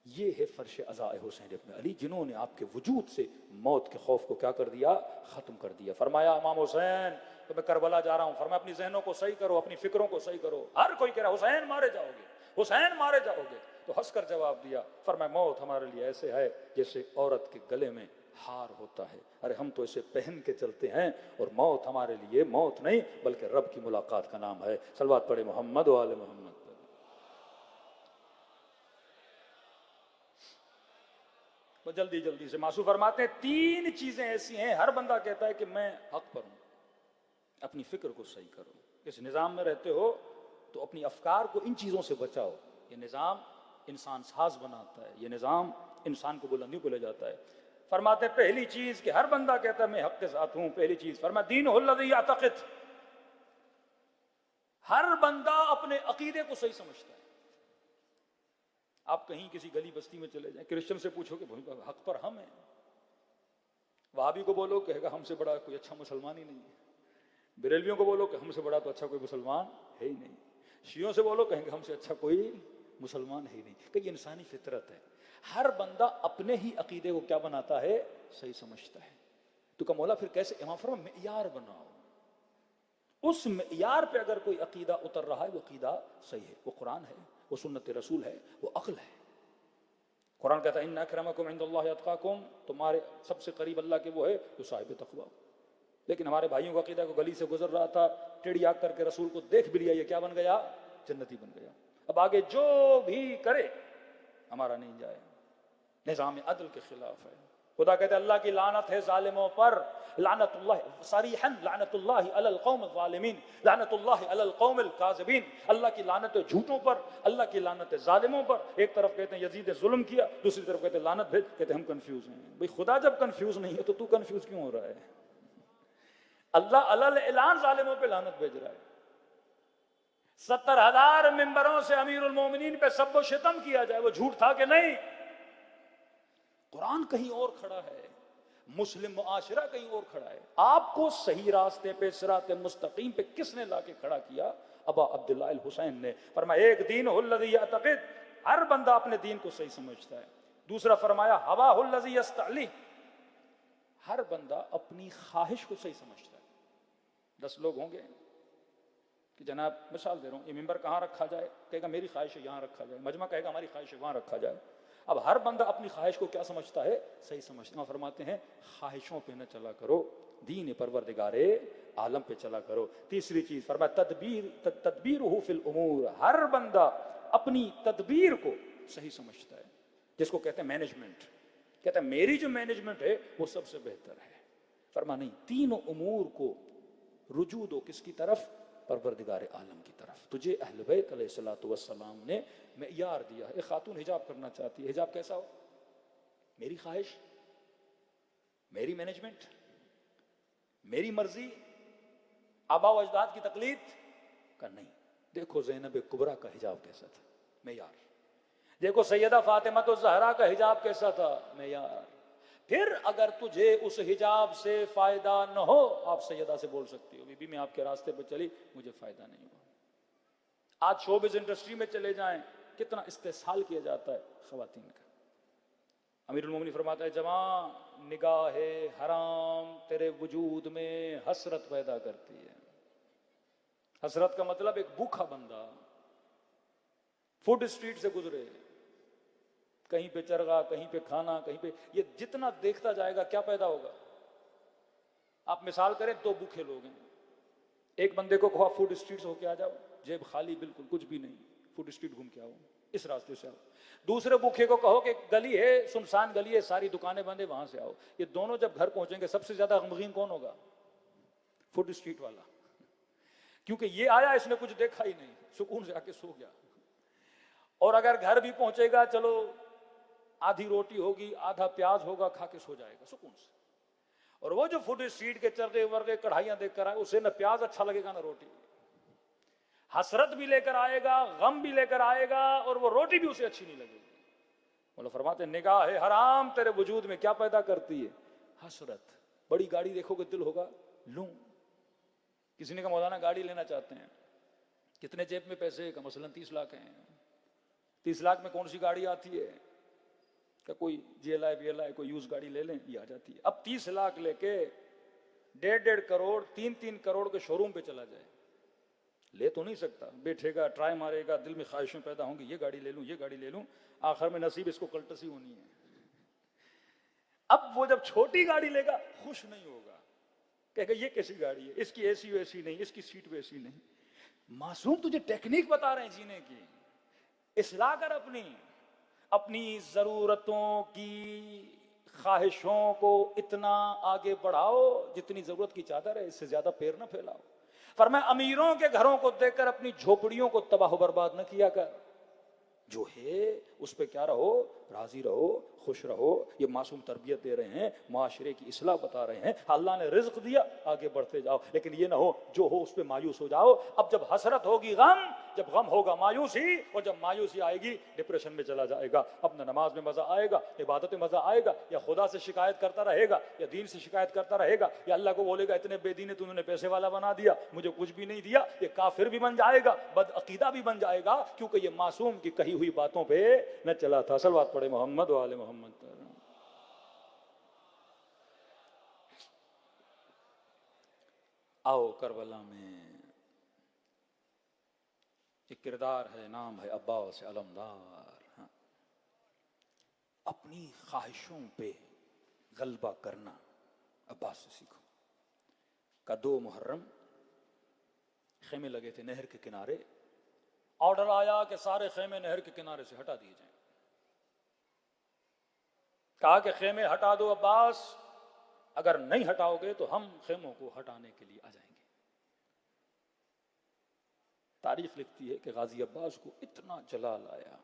ये है फर्श अज़ाए हुसैन इब्न अली, जिन्होंने आपके वजूद से मौत के खौफ को क्या कर दिया? खत्म कर दिया। फरमाया इमाम हुसैन तो मैं करबला जा रहा हूं, फरमाया अपनी जहनों को सही करो, अपनी फिक्रों को सही करो। हर कोई कह रहा हुसैन मारे जाओगे, हुसैन मारे जाओगे, तो हंसकर जवाब दिया, फरमाया मौत हमारे लिए ऐसे है जैसे औरत के गले में हार होता है। अरे हम तो इसे पहन के चलते हैं, और मौत हमारे लिए मौत नहीं बल्कि रब की मुलाकात का नाम है। सलवात पढ़े मोहम्मद व आले मोहम्मद। वो जल्दी से मासूम फरमाते हैं 3 चीजें ऐसी हैं, हर बंदा कहता है कि मैं हक पर हूं। अपनी फिक्र को सही करो, इस निज़ाम में रहते हो तो अपनी अफकार को इन चीज़ों से बचाओ। ये निज़ाम इंसान साज बनाता है, ये निज़ाम इंसान को बुलंदियों को ले जाता है। फरमाते पहली चीज़ कि हर बंदा कहता है मैं हक के साथ हूँ, पहली चीज़ फरमा दीनुहुल्लज़ी यअतक़िद, हर बंदा अपने अकीदे को सही समझता है। आप कहीं किसी गली बस्ती में चले जाएं, क्रिश्चियन से पूछो कि भाई हक पर हम हैं, वहाबी को बोलो कहेगा हमसे बड़ा कोई अच्छा मुसलमान ही नहीं है, बरेलवियों को बोलो कि हमसे बड़ा तो अच्छा कोई मुसलमान है ही नहीं, शियों से बोलो कहेंगे हमसे अच्छा कोई मुसलमान है ही नहीं। कि ये इंसानी फितरत है, हर बंदा अपने ही अकीदे को क्या बनाता है, सही समझता है। तो का मौला फिर कैसे, इमाम फरमा मेयार बनाओ, उस मेयार पे अगर कोई अकीदा उतर रहा है वो अकीदा सही है, वो कुरान है, वो सुन्नत रसूल है, वो अक्ल है। कुरान कहता है इन्ना अक्रमकुम इंदल्लाहि अत्काकुम, तुम्हारे सबसे करीब अल्लाह के वो है जो साहिब तक़वा। लेकिन हमारे भाइयों का अकीदा को गली से गुजर रहा था, टेढ़ी आग करके रसूल को देख भी लिया, ये क्या बन गया, जन्नती बन गया। अब आगे जो भी करे हमारा नहीं जाए, निज़ाम अदल के खिलाफ है। खुदा कहते हैं अल्लाह की लानत है जालिमों पर, लानतुल्लाह सरीहन लानतुल्लाह अलल कौम ज़ालिमीन लानतुल्लाह अलल कौमिल काज़िबीन। अल्लाह की लानत है झूठों पर, अल्लाह की लानत है जालिमों पर। एक तरफ कहते हैं यजीद जुल्म किया, दूसरी तरफ कहते हैं लानत भेज, कहते हैं हम कंफ्यूज हैं। भाई खुदा जब कंफ्यूज नहीं है तो तू कंफ्यूज क्यों हो रहा है? अल्लाह अलल ऐलान जालिमों पे लानत भेज रहा है। 70,000 मिंबरों से अमीरुल मोमिनीन पे सब्बो शितम किया जाए, वो झूठ था कि नहीं? कुरान कहीं और खड़ा है, मुस्लिम मुआशरा कहीं और खड़ा है। आपको सही रास्ते पे, सिराते मुस्तकीम पे किसने लाके खड़ा किया? अबा अब्दुल्लाह अल हुसैन ने। फरमाया एक दीन हुल्लज़ी यअतक़िद, हर बंदा अपने दीन को सही समझता है। दूसरा फरमाया हवा हुल्लज़ी यस्तअली, हर बंदा अपनी ख्वाहिश को सही समझता है। 10 लोग होंगे कि जनाब मिसाल दे रहा हूं, ये मिंबर कहाँ रखा जाए, कहेगा मेरी ख्वाहिश है यहाँ रखा जाए, मजमा कहेगा हमारी ख्वाहिश है वहां रखा जाए। अब हर बंदा अपनी ख्वाहिश को क्या समझता है, सही समझता है। फरमाते हैं ख्वाहिशों पे न चला करो, दीन परवरदिगारे आलम पे चला करो। तीसरी चीज फरमाया तदबीरुहु फिल उमूर, हर बंदा अपनी तदबीर को सही समझता है, जिसको कहते हैं मैनेजमेंट। कहता है मेरी जो मैनेजमेंट है वो सबसे बेहतर है। फरमा नहीं, तीनों उमूर को रुजू दो किसकी तरफ, परवरदिगार आलम की तरफ। तुझे अहले बैत अलैहिस्सलातु वस्सलाम ने मेयार दिया है। एक खातून हिजाब करना चाहती है, हिजाब कैसा हो, मेरी ख्वाहिश, मेरी मैनेजमेंट, मेरी मर्जी, आबा व अजदाद की तकलीद का नहीं। देखो ज़ैनब कुबरा का हिजाब कैसा था, मेयार। देखो सैयदा फातिमा तो ज़हरा का हिजाब कैसा था, मेयार। फिर अगर तुझे उस हिजाब से फायदा न हो, आप सैयदा से बोल सकती हो बीबी मैं आपके रास्ते पर चली, मुझे फायदा नहीं हुआ। आज शोबिज़ इंडस्ट्री में चले जाएं, कितना इस्तेसाल किया जाता है ख़वातीन का। अमीरुल मोमिनीन फरमाता है जवां निगाहे हराम तेरे वजूद में हसरत पैदा करती है। हसरत का मतलब एक भूखा बंदा फूड स्ट्रीट से गुजरे, कहीं पे चरगा, कहीं पे खाना, कहीं पे, ये जितना देखता जाएगा क्या पैदा होगा। आप मिसाल करें, 2 भूखे लोग हैं, एक बंदे को कहो फूड स्ट्रीट से होके आ जाओ, जेब खाली बिल्कुल कुछ भी नहीं, फूड स्ट्रीट घूम के आओ, इस रास्ते से आओ। दूसरे भूखे को कहो कि गली है, सुनसान गली है, सारी दुकानें बंद है, वहां से आओ। ये दोनों जब घर पहुंचेंगे सबसे ज्यादा गमगीन कौन होगा? फूड स्ट्रीट वाला, क्योंकि ये आया इसने कुछ देखा ही नहीं, सुकून से आके सो गया। और अगर घर भी पहुंचेगा, चलो आधी रोटी होगी, आधा प्याज होगा, खा के सो जाएगा सुकून से। और वो जो फूड स्ट्रीट के चरगे वर्गे कढ़ाइयां देखकर आए, उसे न प्याज अच्छा लगेगा न रोटी। हसरत भी लेकर आएगा, गम भी लेकर आएगा, और वो रोटी भी उसे अच्छी नहीं लगेगी। बोलो फरमाते निगाह है हराम तेरे वजूद में क्या पैदा करती है, हसरत। बड़ी गाड़ी देखोगे दिल होगा लूं। किसी ने कहा मौलाना गाड़ी लेना चाहते हैं, कितने जेब में पैसे का, मसलन 30 लाख हैं। 30 लाख में कौन सी गाड़ी आती है? का कोई GLI BLI कोई यूज गाड़ी ले लें, ये आ जाती है। अब 30 लाख लेके 1.5 करोड़ 3 करोड़ के शोरूम पे चला जाए, ले तो नहीं सकता, बैठेगा, ट्राई मारेगा, दिल में ख्वाहिशें पैदा होंगी, ये गाड़ी ले लूं, ये गाड़ी ले लूं, आखिर में नसीब इसको कल्टसी होनी है। अब वो जब छोटी गाड़ी लेगा खुश नहीं होगा, कहेगा ये कैसी गाड़ी है, इसकी एसी वैसी नहीं, इसकी सीट वैसी नहीं। मासूम तुझे टेक्निक बता रहे हैं जीने की, इस्लाह कर अपनी जरूरतों की, ख्वाहिशों को इतना आगे बढ़ाओ जितनी जरूरत की चादर है, इससे ज्यादा पैर ना फैलाओ। फरमाया अमीरों के घरों को देखकर अपनी झोपड़ियों को तबाह बर्बाद न किया कर, जो है उस पे क्या रहो, राजी रहो, खुश रहो। ये मासूम तरबियत दे रहे हैं, माशरे की इस्लाह बता रहे हैं। अल्लाह ने रिज्क दिया, आगे बढ़ते जाओ, लेकिन ये ना हो जो हो उस पे मायूस हो जाओ। अब जब हसरत होगी गम, जब गम होगा मायूसी, और जब मायूसी आएगी डिप्रेशन में चला जाएगा। अब न नमाज में मजा आएगा, इबादत में मजा आएगा, या खुदा से शिकायत करता रहेगा, या दीन से शिकायत करता रहेगा, या अल्लाह को बोलेगा इतने बेदीने तूने पैसे वाला बना दिया, मुझे कुछ भी नहीं दिया। ये काफिर भी बन जाएगा, बदअकीदा भी बन जाएगा, क्योंकि ये मासूम की कही हुई बातों पे न चला था। सलवात पढ़े मोहम्मद वाले मोहम्मद। आओ करबला में एक किरदार है, नाम है अब्बास अलमदार। हाँ? अपनी ख्वाहिशों पे गलबा करना अब्बास से सीखो। का 2 मुहर्रम खेमे लगे थे नहर के किनारे, ऑर्डर आया कि सारे खेमे नहर के किनारे से हटा दिए जाएं। कहा कि खेमे हटा दो अब्बास, अगर नहीं हटाओगे तो हम खेमों को हटाने के लिए आ जाएंगे। तारीख लिखती है कि गाजी अब्बास को इतना जलाल आया,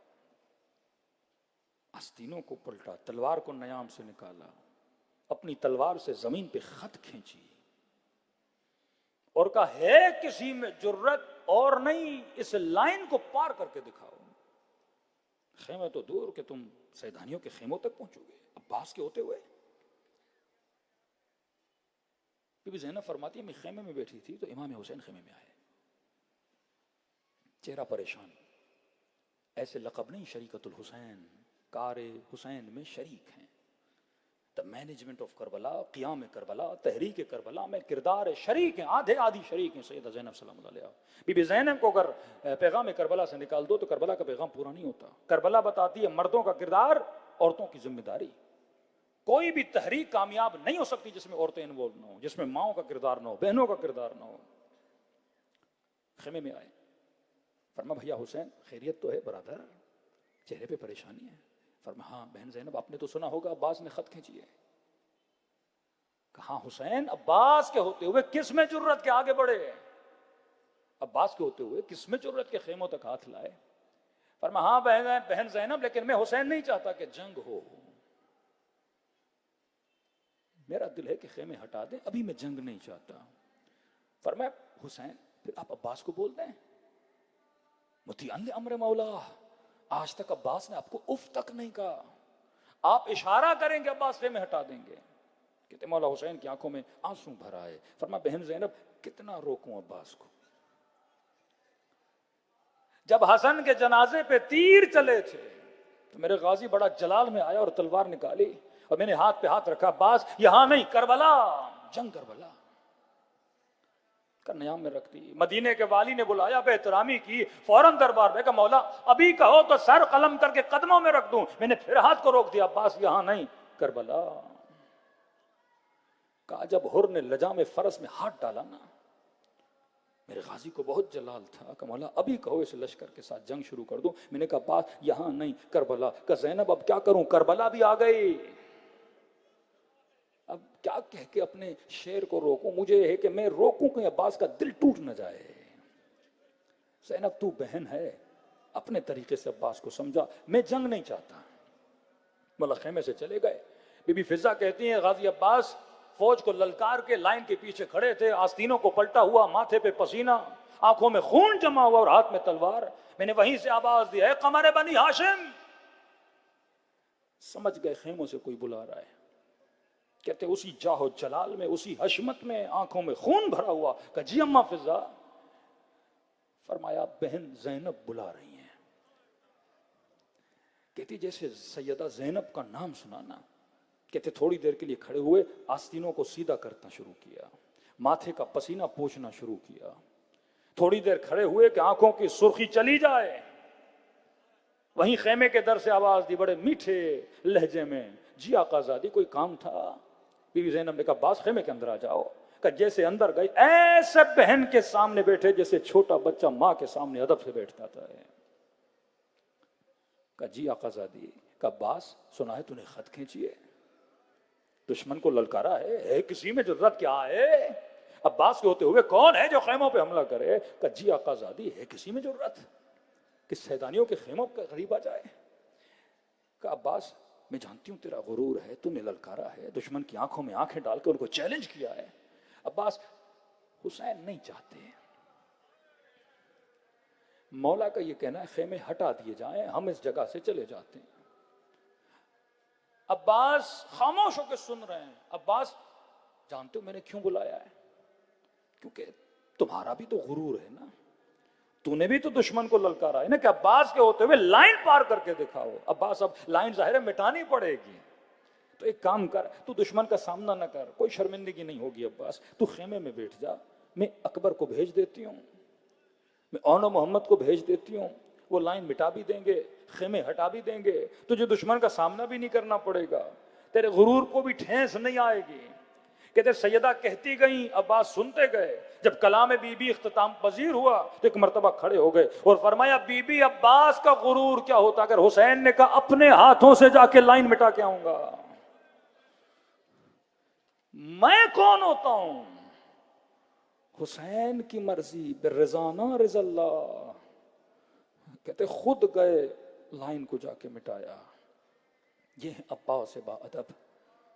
आस्तीनों को पलटा, तलवार को नयाम से निकाला, अपनी तलवार से जमीन पे खत खींची और कहा है किसी में जुर्रत और नहीं, इस लाइन को पार करके दिखाओ। खेमे तो दूर के तुम सैदानियों के खेमों तक पहुंचोगे अब्बास के होते हुए। बीबी ज़ैनब फरमाती है मैं खेमे में बैठी थी तो इमाम हुसैन खेमे में आए, चेहरा परेशान। ऐसे लक़ब नहीं, शरीकतुल हुसैन, कारे हुसैन में शरीक हैं। द मैनेजमेंट ऑफ करबला, क़ियाम करबला, तहरीक करबला में किरदार शरीक हैं, आधे आधी शरीक हैं सैयदा ज़ैनब सलामुल्लाह अलैहा। बीबी ज़ैनब को अगर पैगाम करबला से निकाल दो तो करबला का पैगाम पूरा नहीं होता। करबला बताती है मर्दों का किरदार, औरतों की जिम्मेदारी। कोई भी तहरीक कामयाब नहीं हो सकती जिसमें औरतें इन्वॉल्व ना हो, जिसमें माओ का किरदार ना हो, बहनों का किरदार ना हो। खेमे में आए, फरमा भैया हुसैन खैरियत तो है बरादर, चेहरे पे परेशानी है। फरमा हाँ बहन ज़ैनब आपने तो सुना होगा अब्बास ने खत खींची है। कहा हुसैन अब्बास के होते हुए किस में जुर्रत के आगे बढ़े, अब्बास के होते हुए किस में जुर्रत के खेमों तक हाथ लाए। फरमा हाँ बहन ज़ैनब, लेकिन मैं हुसैन नहीं चाहता कि जंग हो, मेरा दिल है कि खेमे हटा दें, अभी मैं जंग नहीं चाहता। फरमाया हुसैन फिर आप अब्बास को बोल दें, मुतिअन अम्र मौला, आज तक अब्बास ने आपको उफ तक नहीं कहा, आप इशारा करेंगे अब्बास खेमे हटा देंगे। कहते मौला हुसैन की आंखों में आंसू भर आए। फरमा बहन ज़ैनब कितना रोकूं अब्बास को। जब हसन के जनाजे पे तीर चले थे तो मेरे गाजी बड़ा जलाल में आया और तलवार निकाली और मैंने हाथ पे हाथ रखा, अब्बास यहां नहीं, करबला, जंग करबला का नयाम में रख दी। मदीने के वाली ने बुलाया, बेहतरामी की, फौरन दरबार में कहा मौला अभी कहो तो सर कलम करके कदमों में रख दूं। मैंने फिर हाथ को रोक दिया, अब्बास यहां नहीं, करबला। कहा जब हुर ने लजा में फरस में हाथ डाला ना, मेरे गाजी को बहुत जलाल था कि मौला अभी कहो इस लश्कर के साथ जंग शुरू कर दूं। मैंने कहा अब्बास यहां नहीं, करबला। का ज़ैनब अब क्या करूं, करबला भी आ गई, अब क्या कह के अपने शेर को रोकूं। मुझे है कि मैं रोकूं कि अब्बास का दिल टूट न जाए। ज़ैनब तू बहन है, अपने तरीके से अब्बास को समझा, मैं जंग नहीं चाहता। मौला खेमे से चले गए। बीबी फिजा कहती है गाजी अब्बास फौज को ललकार के लाइन के पीछे खड़े थे, आस्तीनों को पलटा हुआ, माथे पे पसीना, आंखों में खून जमा हुआ और हाथ में तलवार। मैंने वहीं से आवाज दी है कमर बनी हाशिम। समझ गए खेमों से कोई बुला रहा है। कहते उसी जाहो जलाल में, उसी हशमत में, आंखों में खून भरा हुआ। कहा जी अम्मा फिजा। फरमाया बहन ज़ैनब बुला रही हैं। कहती जैसे सैयदा ज़ैनब का नाम सुना ना, कहते थोड़ी देर के लिए खड़े हुए, आस्तीनों को सीधा करना शुरू किया, माथे का पसीना पोंछना शुरू किया। थोड़ी देर खड़े हुए कि आंखों की सुर्खी चली जाए। वहीं खेमे के दर से आवाज दी बड़े मीठे लहजे में, जी आकाज़ादी कोई काम था। बीवी ज़ैनब ने कहा बास खेमे के अंदर आ जाओ। कहा जैसे अंदर गई ऐसे बहन के सामने बैठे जैसे छोटा बच्चा मां के सामने अदब से बैठता था। कहा जी आकाज़ादी। कहा बास सुना है तूने खत खींची है, दुश्मन को ललकारा है किसी में जरूरत क्या है। अब्बास के होते हुए कौन है जो खेमों पे हमला करे? का जी आकाजादी है किसी में जरूरत कि सैदानियों के खेमों के करीब आ जाए? का अब्बास मैं जानती हूं तेरा गुरूर है, तूने ललकारा है, दुश्मन की आंखों में आंखें डाल के उनको चैलेंज किया है। अब्बास हुसैन नहीं चाहते। मौला का ये कहना है खेमे हटा दिए जाएं, हम इस जगह से चले जाते हैं। अब्बास खामोश होकर सुन रहे हैं। अब्बास जानते हो मैंने क्यों बुलाया है? क्योंकि तुम्हारा भी तो गुरूर है ना, तूने भी तो दुश्मन को ललकारा है ना कि अब्बास के होते हुए लाइन पार करके दिखाओ। अब्बास अब लाइन जाहिर है मिटानी पड़ेगी, तो एक काम कर, तू दुश्मन का सामना न कर, कोई शर्मिंदगी नहीं होगी। अब्बास तू खेमे में बैठ जा, मैं अकबर को भेज देती हूँ, मैं औनो मोहम्मद को भेज देती हूँ, वो लाइन मिटा भी देंगे, खेमे हटा भी देंगे, तुझे दुश्मन का सामना भी नहीं करना पड़ेगा, तेरे गुरूर को भी ठेस नहीं आएगी। कहते सैयदा कहती गई, अब्बास सुनते गए। जब कलाम बीबी इख्तिताम पजीर हुआ तो एक मर्तबा खड़े हो गए और फरमाया, बीबी अब्बास का गुरूर क्या होता अगर हुसैन ने कहा अपने हाथों से जाके लाइन मिटा के आऊंगा, मैं कौन होता हूं? हुसैन की मर्जी बिर्रिज़ाना रिज़ल्ला। कहते खुद गए, लाइन को जाके मिटाया। ये है अब्बास से बाअदब।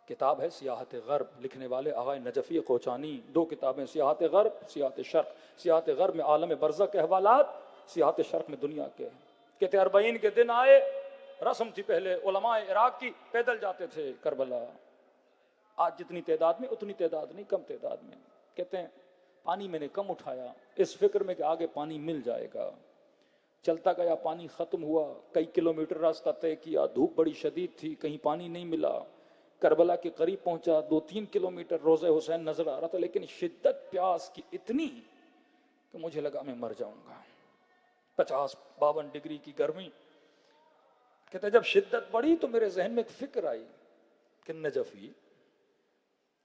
किताब है सियाहत गर्ब, लिखने वाले आगा नजफी कोचानी। दो किताबें, सियाहत गर्ब, सियाहत शर्क। सियाहत गर्ब में आलम बरज़ख के हवालात, सियाहत शर्क में दुनिया के। कहते अरबईन के दिन आए, रस्म थी पहले उलमाए इराक की, पैदल जाते थे करबला। आज जितनी तादाद में उतनी तादाद नहीं, कम तादाद में। कहते हैं पानी मैंने कम उठाया इस फिक्र में कि आगे पानी मिल जाएगा। चलता गया, पानी खत्म हुआ, कई किलोमीटर रास्ता तय किया, धूप बड़ी शदीद थी, कहीं पानी नहीं मिला। करबला के करीब पहुंचा, 2-3 किलोमीटर रोज़े हुसैन नजर आ रहा था, लेकिन शिद्दत प्यास की इतनी कि मुझे लगा मैं मर जाऊंगा। 50-52 डिग्री की गर्मी। कहते जब शिद्दत बढ़ी तो मेरे जहन में एक फिक्र आई कि नजफी,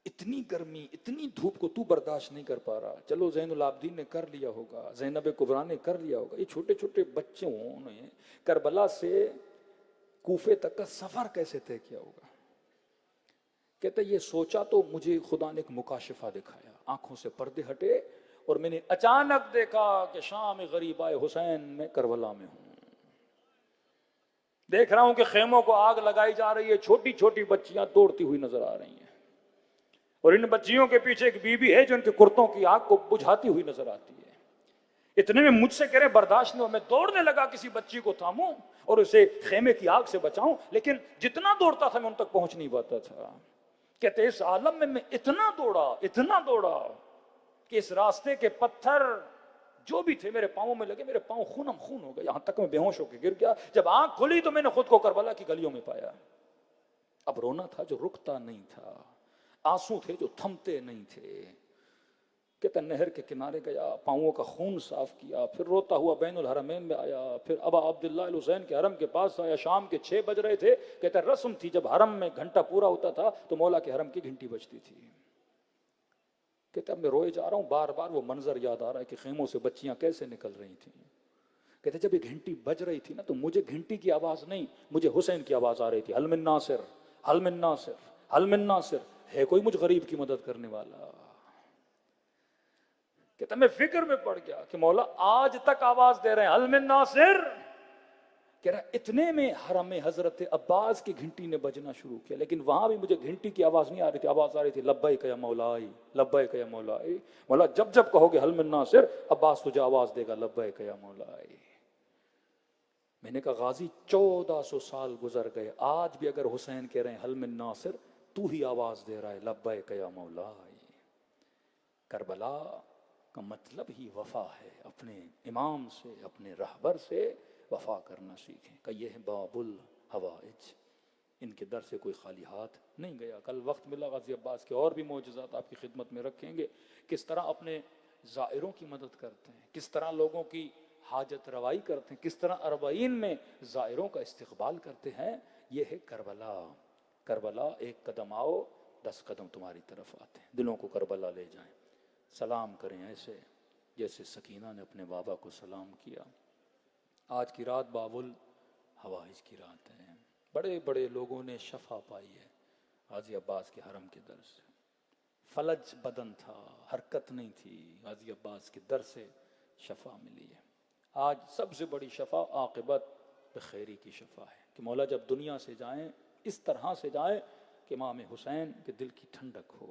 इतनी गर्मी, इतनी धूप को तू बर्दाश्त नहीं कर पा रहा, चलो ज़ैनुल आबदीन ने कर लिया होगा, ज़ैनब कुबरा ने कर लिया होगा, ये छोटे छोटे बच्चों ने करबला से कूफे तक का सफर कैसे तय किया होगा? कहते ये सोचा तो मुझे खुदा ने एक मुकाशिफा दिखाया, आंखों से पर्दे हटे और मैंने अचानक देखा कि शाम गरीब आए हुसैन में करबला में हूं। देख रहा हूं कि खेमों को आग लगाई जा रही है, छोटी छोटी बच्चियां दौड़ती हुई नजर आ रही हैं और इन बच्चियों के पीछे एक बीबी है जो इनके कुर्तों की आग को बुझाती हुई नजर आती है। इतने में मुझसे कह रहे बर्दाश्त नहीं हो, मैं दौड़ने लगा किसी बच्ची को थामूं और उसे खेमे की आग से बचाऊं, लेकिन जितना दौड़ता था मैं उन तक पहुंच नहीं पाता था। कहते इस आलम में मैं इतना दौड़ा कि इस रास्ते के पत्थर जो भी थे मेरे पांवों में लगे, मेरे पांव खूनम खून हो गए, यहां तक मैं बेहोश होकर गिर गया। जब आंख खुली तो मैंने खुद को करबला की गलियों में पाया। अब रोना था जो रुकता नहीं था, आंसू थे जो थमते नहीं थे। कहता नहर के किनारे गया, पांवों का खून साफ किया, फिर रोता हुआ बैनुल हरमैन में आया, फिर अबा अब्दुल्ला अल हुसैन के हरम के पास आया। शाम के 6 बज रहे थे। कहता रस्म थी जब हरम में घंटा पूरा होता था तो मौला के हरम की घंटी बजती थी। कहता मैं रोए जा रहा हूं, बार बार वो मंजर याद आ रहा है कि खेमों से बच्चियां कैसे निकल रही थी। कहते जब ये घंटी बज रही थी ना तो मुझे घंटी की आवाज नहीं, मुझे हुसैन की आवाज आ रही थी, हल मिन नासिर, हल मिन नासिर, हल मिन नासिर, है कोई मुझ गरीब की मदद करने वाला? कहता मैं फिक्र में पड़ गया कि मौला आज तक आवाज दे रहे हैं हल मिन नासिर। कह रहा इतने में हरम में हजरत अब्बास की घंटी ने बजना शुरू किया, लेकिन वहां भी मुझे घंटी की आवाज नहीं आ रही थी, आवाज आ रही थी लब्बैक या मौलाई, लब्बैक या मौलाई। मौला जब जब कहोगे हल मिन नासिर, अब्बास तुझे आवाज देगा लब्बैक या मौलाई। मैंने कहा गाजी 1400 साल गुजर गए, आज भी अगर हुसैन कह रहे हैं हल मिन नासिर, तू ही आवाज दे रहा है लब्बैक या मौलाई। करबला का मतलब ही वफा है, अपने इमाम से, अपने रहबर से वफा करना सीखें। का ये है बाबुल हवाइज, इनके दर से कोई खाली हाथ नहीं गया। कल वक्त मिला गाजी अब्बास के और भी मौजज़ात आपकी खिदमत में रखेंगे, किस तरह अपने ज़ायरों की मदद करते हैं, किस तरह लोगों की हाजत रवाई करते हैं, किस तरह अरबाइन में ज़ायरों का इस्तकबाल करते हैं। ये है करबला। करबला एक कदम आओ 10 कदम तुम्हारी तरफ आते हैं। दिलों को करबला ले जाएं, सलाम करें ऐसे जैसे सकीना ने अपने बाबा को सलाम किया। आज की रात बाबुल हवाइज की रात है, बड़े बड़े लोगों ने शफा पाई है गाजी अब्बास के हरम के दर से। फलज बदन था, हरकत नहीं थी। गाजी अब्बास के दर से शफा मिली है। आज सबसे बड़ी शफा आक़िबत बखैरी की शफा है कि मौला जब दुनिया से जाएं इस तरह से जाएं कि इमाम हुसैन के दिल की ठंडक हो,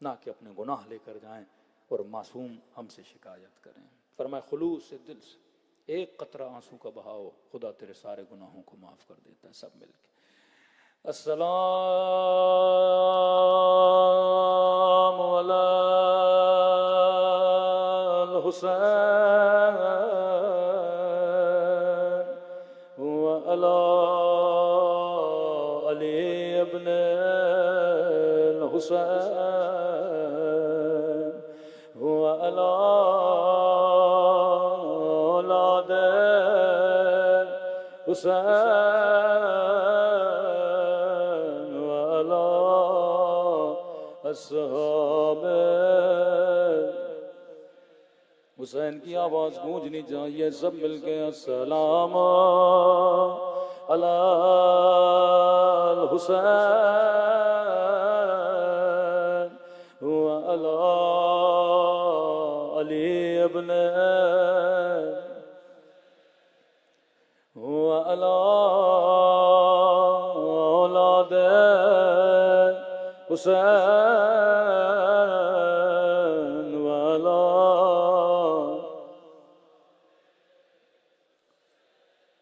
ना कि अपने गुनाह लेकर जाएं और मासूम हमसे शिकायत करें। फरमाए खुलूस से दिल से एक कतरा आंसू का बहाओ, खुदा तेरे सारे गुनाहों को माफ़ कर देता है। सब मिलके अस्सलाम अलल हुसैन व अला अली इब्न हुसैन व अला औलाद हुसैन व अला अस्हाब हुसैन की आवाज गूंजनी चाहिए। सब मिलके अस्सलाम अलल हुसैन व अला अली इब्न व अला औलाद हुसैन व अला।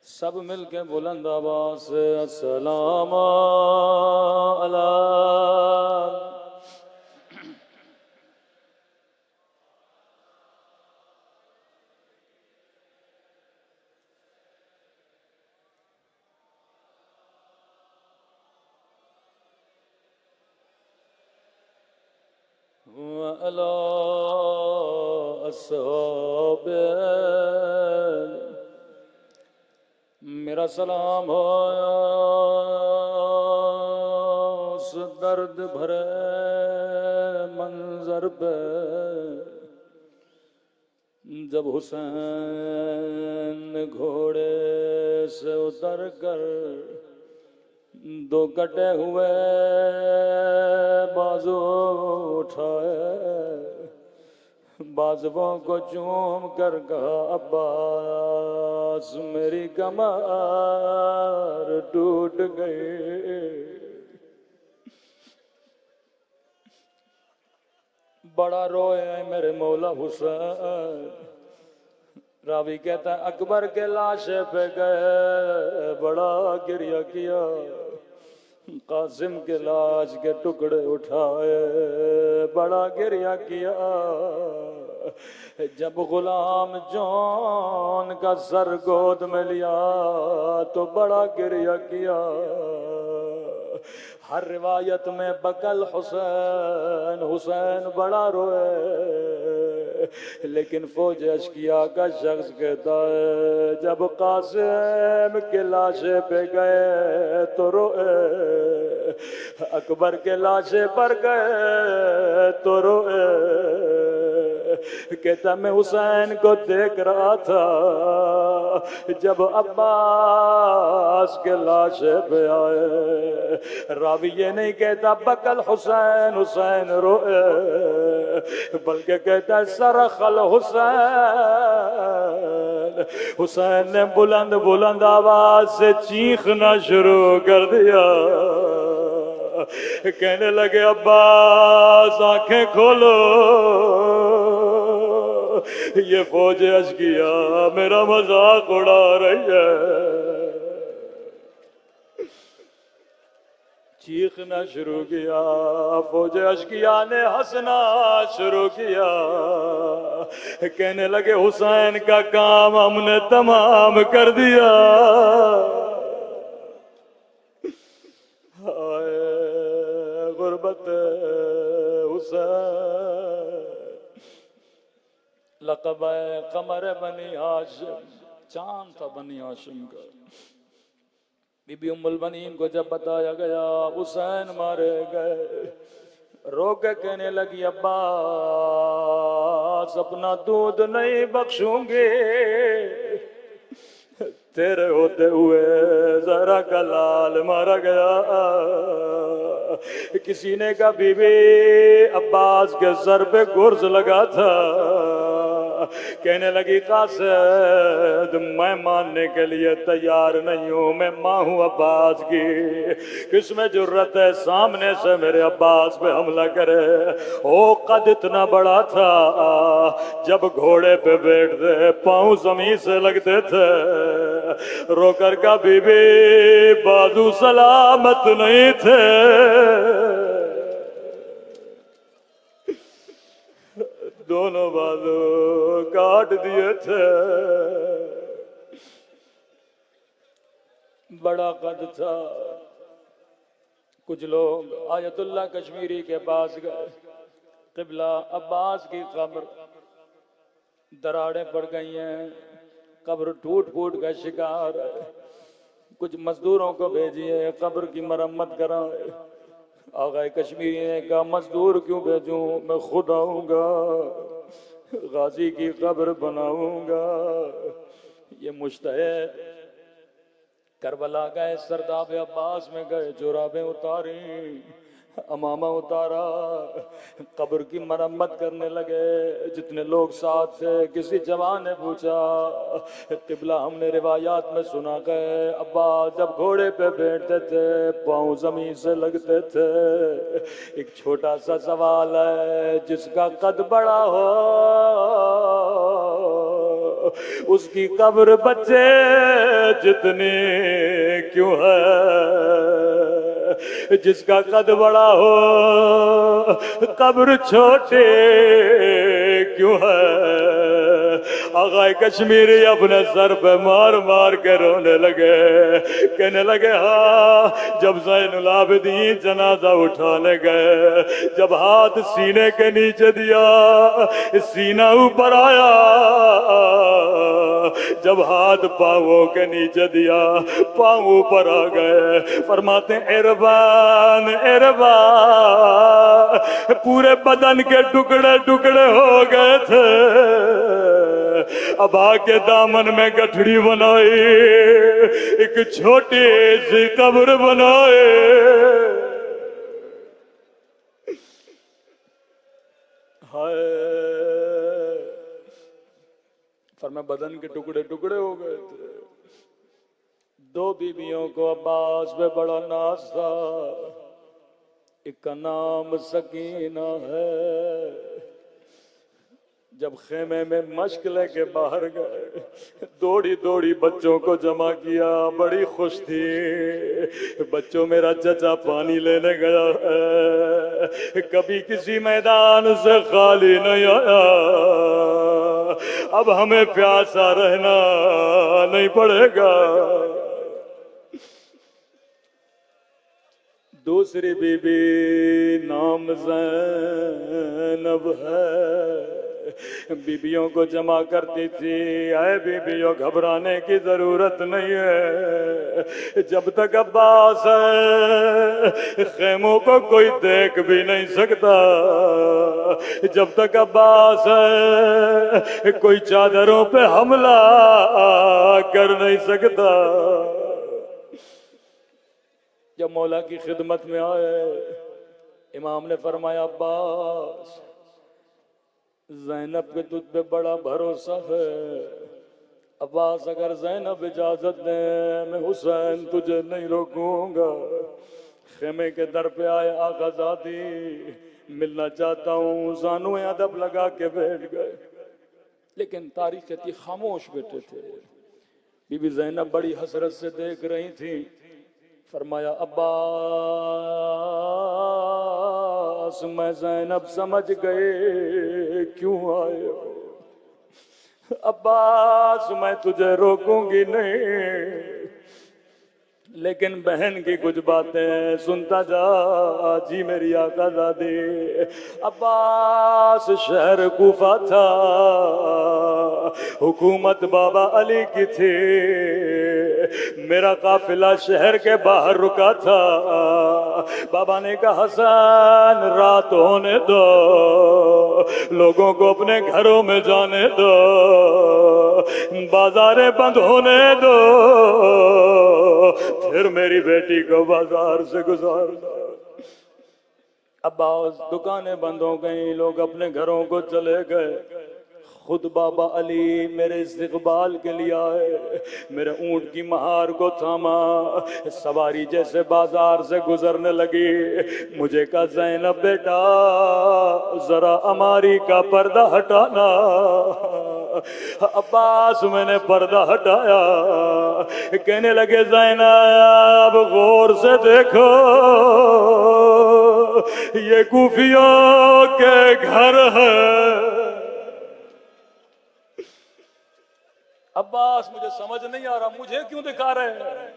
सब मिलके बुलंद आवाज से अस्सलाम अला व अला अस्हाब। मेरा सलाम हो उस दर्द भरे मंजर पे जब हुसैन घोड़े से उतर कर दो कटे हुए बाजू उठाए, बाजुओं को चूम कर कहा अब्बास मेरी कमर टूट गई। बड़ा रोए मेरे मौला हुसैन। रावी कहता है अकबर के लाशे पे गए, बड़ा गिरिया किया। कासिम के लाश के टुकड़े उठाए, बड़ा गिरिया किया। जब गुलाम जौन का सर गोद में लिया तो बड़ा गिरिया किया। हर रिवायत में बकल हुसैन हुसैन बड़ा रोए, लेकिन फौज अशकिया का शख्स कहता है जब कासिम के लाशे पे गए तो रोए, अकबर के लाशे पर गए तो रोए। कहता मैं हुसैन को देख रहा था जब अब्बास के लाशे पे आए। रावी ये नहीं कहता बकल हुसैन हुसैन रोए, बल्कि कहता सरखल हुसैन। हुसैन ने बुलंद बुलंद आवाज से चीखना शुरू कर दिया। कहने लगे अब्बास आंखें खोलो, ये फौज अशकिया मेरा मजाक उड़ा रही है। चीखना शुरू किया, फौज अशकिया ने हंसना शुरू किया। कहने लगे हुसैन का काम हमने तमाम कर दिया। गुरबत हुसैन लक़ब कमर बनी हाशिम, चांद था बनी हाशिम का। बीबी उम्मुल बनीन को जब बताया गया हुसैन मारे गए, रो के कहने लगी अपना दूध नहीं बख्शूंगी, तेरे होते हुए जरा का लाल मारा गया। किसी ने कहा बीबी अब्बास के सर पे गुर्ज लगा था। कहने लगी कासिद मैं मानने के लिए तैयार नहीं हूं, मैं मां हूं अब्बास की। किसमें जुर्रत है सामने से मेरे अब्बास पे हमला करे। ओ कद इतना बड़ा था, जब घोड़े पे बैठते पांव जमीन से लगते थे। रोकर का बीबी बाजू सलामत नहीं थे। दोनों बाजू काट दिए थे। बड़ा कद था। कुछ लोग आयतुल्लाह कश्मीरी के पास गए। क़िबला अब्बास की कब्र दरारें पड़ गई हैं, कब्र टूट फूट का शिकार है। कुछ मजदूरों को भेजिए कब्र की मरम्मत कराए। आगा कश्मीरी ने कहा मजदूर क्यों भेजूं, मैं खुद आऊंगा, गाजी की कब्र बनाऊंगा। ये मुश्तहिद करबला गए, सरदाब अब्बास में गए, जुराबें उतारी, अमामा उतारा, कब्र की मरम्मत करने लगे। जितने लोग साथ थे, किसी जवान ने पूछा क़िबला हमने रिवायात में सुना गए अब्बा जब घोड़े पे बैठते थे पाँव जमीन से लगते थे। एक छोटा सा सवाल है, जिसका कद बड़ा हो उसकी कब्र बच्चे जितनी क्यों है, जिसका कद बड़ा हो कब्र छोटे क्यों है। आगा कश्मीरी अपने सर पे मार मार के रोने लगे। कहने लगे हाँ, जब ज़ैनुल आबिदीन जनाजा उठाने गए, जब हाथ सीने के नीचे दिया सीना ऊपर आया, जब हाथ पांवों के नीचे दिया पांव ऊपर आ गए। फरमाते इरबान इरबान, पूरे बदन के टुकड़े टुकड़े हो गए थे। अबा के दामन में गठड़ी बनाई, एक छोटी सी कब्र बनाए। हाय, फरमा बदन के टुकड़े टुकड़े हो गए थे। दो बीबियों को अब्बास पे बड़ा नाज था। एक का नाम सकीना है। जब खेमे में मश्क लेके बाहर गए, दौड़ी दौड़ी बच्चों को जमा किया, बड़ी खुश थी। बच्चों मेरा चचा पानी लेने गया है, कभी किसी मैदान से खाली नहीं आया, अब हमें प्यासा रहना नहीं पड़ेगा। दूसरी बीबी नाम ज़ैनब है। बीबियों को जमा करती थी, ऐ बीबियों घबराने की जरूरत नहीं है, जब तक अब्बास है खेमों को कोई देख भी नहीं सकता, जब तक अब्बास है कोई चादरों पे हमला कर नहीं सकता। जब मौला की खिदमत में आए, इमाम ने फरमाया अब्बास ज़ैनब के तुझ पे बड़ा भरोसा है, अब्बास अगर ज़ैनब इजाजत दे मैं हुसैन तुझे नहीं रोकूंगा। खेमे के दर पे आए आगाज़ादी, मिलना चाहता हूँ, ज़ानू अदब लगा के बैठ गए, लेकिन तारीख थी खामोश बैठे थे। बीबी ज़ैनब बड़ी हसरत से देख रही थी। फरमाया अब्बास मैं ज़ैनब समझ गए क्यों आए हो, अब्बास मैं तुझे रोकूंगी नहीं, लेकिन बहन की कुछ बातें सुनता जा। जी मेरी आकाज़ादी, अब्बास शहर कूफा था, हुकूमत बाबा अली की थी, मेरा काफिला शहर के बाहर रुका था। बाबा ने कहा हसन रात होने दो, लोगों को अपने घरों में जाने दो, बाजारें बंद होने दो, फिर मेरी बेटी को बाजार से गुजार दो। अब्बास दुकानें बंद हो गई, लोग अपने घरों को चले गए। खुद बाबा अली मेरे इस्तकबाल के लिए आए, मेरे ऊंट की महार को थामा, सवारी जैसे बाजार से गुजरने लगी। मुझे कहा ज़ैनब बेटा जरा अमारी का पर्दा हटाना। अब्बास मैंने पर्दा हटाया, कहने लगे ज़ैनब गौर से देखो, ये कूफियों के घर है। अब्बास मुझे समझ नहीं आ रहा, मुझे क्यों दिखा रहे हैं?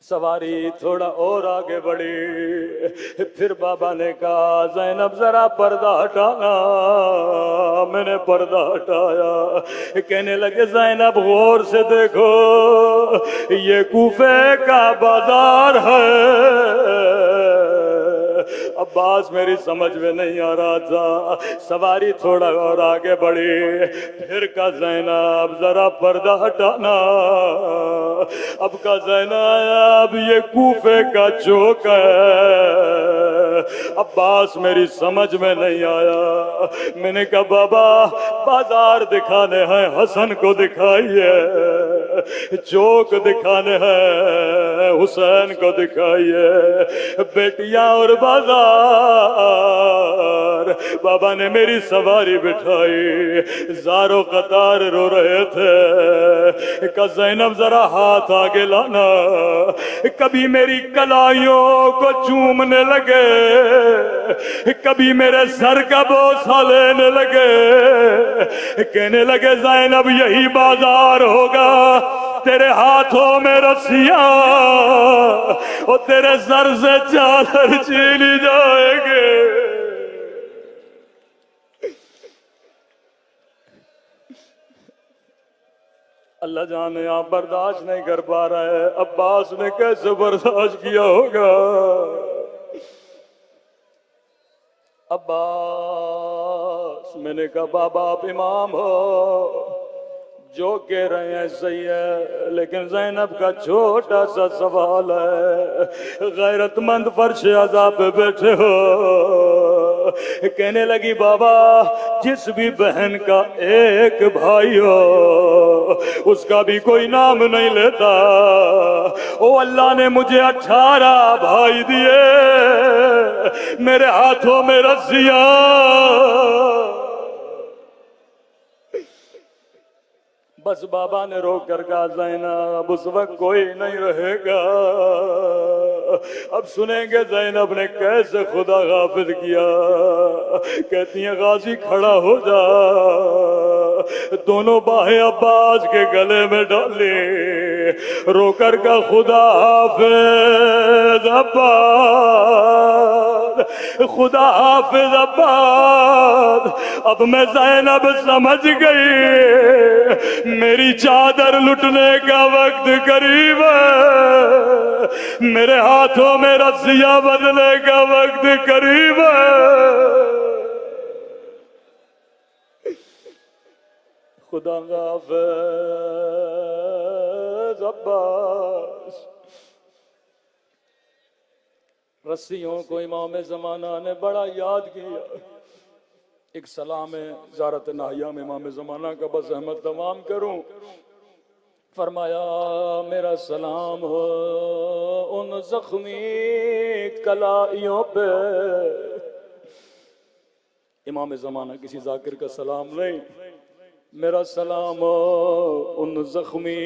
सवारी थोड़ा और आगे बढ़ी, फिर बाबा ने कहा ज़ैनब जरा पर्दा हटाना। मैंने पर्दा हटाया, कहने लगे ज़ैनब गौर से देखो, ये कूफे का बाजार है। अब्बास मेरी समझ में नहीं आ रहा था। सवारी थोड़ा और आगे बढ़ी, फिर का ज़ैनब जरा पर्दा हटाना। अब का ज़ैनब ये कूफे का चौक है। अब्बास मेरी समझ में नहीं आया। मैंने कहा बाबा बाजार दिखाने हैं, हसन को दिखाइए, चौक दिखाने हैं, हुसैन को दिखाइए, बेटियां और बाजार। बाबा ने मेरी सवारी बिठाई, ज़ारो कतार रो रहे थे। का ज़ैनब जरा हाथ आगे लाना। कभी मेरी कलाइयों को चूमने लगे, कभी मेरे सर का बोसा लेने लगे, कहने लगे ज़ैनब यही बाजार होगा, तेरे हाथों में रस्सियां और तेरे सर से चादर छीनी जाएंगे। अल्लाह जाने आप बर्दाश्त नहीं कर पा रहे हैं। अब्बास ने कैसे बर्दाश्त किया होगा? अब्बास मैंने कहा बाबा आप इमाम हो, जो कह रहे हैं सही है, लेकिन ज़ैनब का छोटा सा सवाल है। गैरतमंद फर्श अज़ा पे बैठे हो। कहने लगी बाबा जिस भी बहन का एक भाई हो उसका भी कोई नाम नहीं लेता। ओ अल्लाह ने मुझे 18 भाई दिए, मेरे हाथों में रस्सियां। बस बाबा ने रोक कर कहा ज़ैनब उस वक्त कोई नहीं रहेगा। अब सुनेंगे ज़ैनब ने कैसे खुदा गाफिल किया। कहती है गाजी खड़ा हो जा, दोनों बाहें अब्बास के गले में डाली, रोकर का खुदा हाफिज अब्बास, खुदा हाफिज अब्बास। अब मैं ज़ैनब समझ गई मेरी चादर लुटने का वक्त करीब है, मेरे हाथों में रस्सियां बदलने का वक्त करीब है। खुदा हाफिज अब्बास। रस्सियों को इमाम ज़माना ने बड़ा याद किया। एक सलाम है ज़ारत नाहिया में इमाम ज़माना का बस अहमद तमाम करूं। फरमाया मेरा सलाम हो उन जख्मी कलाइयों पे। इमाम ज़माना किसी जाकिर का सलाम नहीं, मेरा सलाम हो उन जख्मी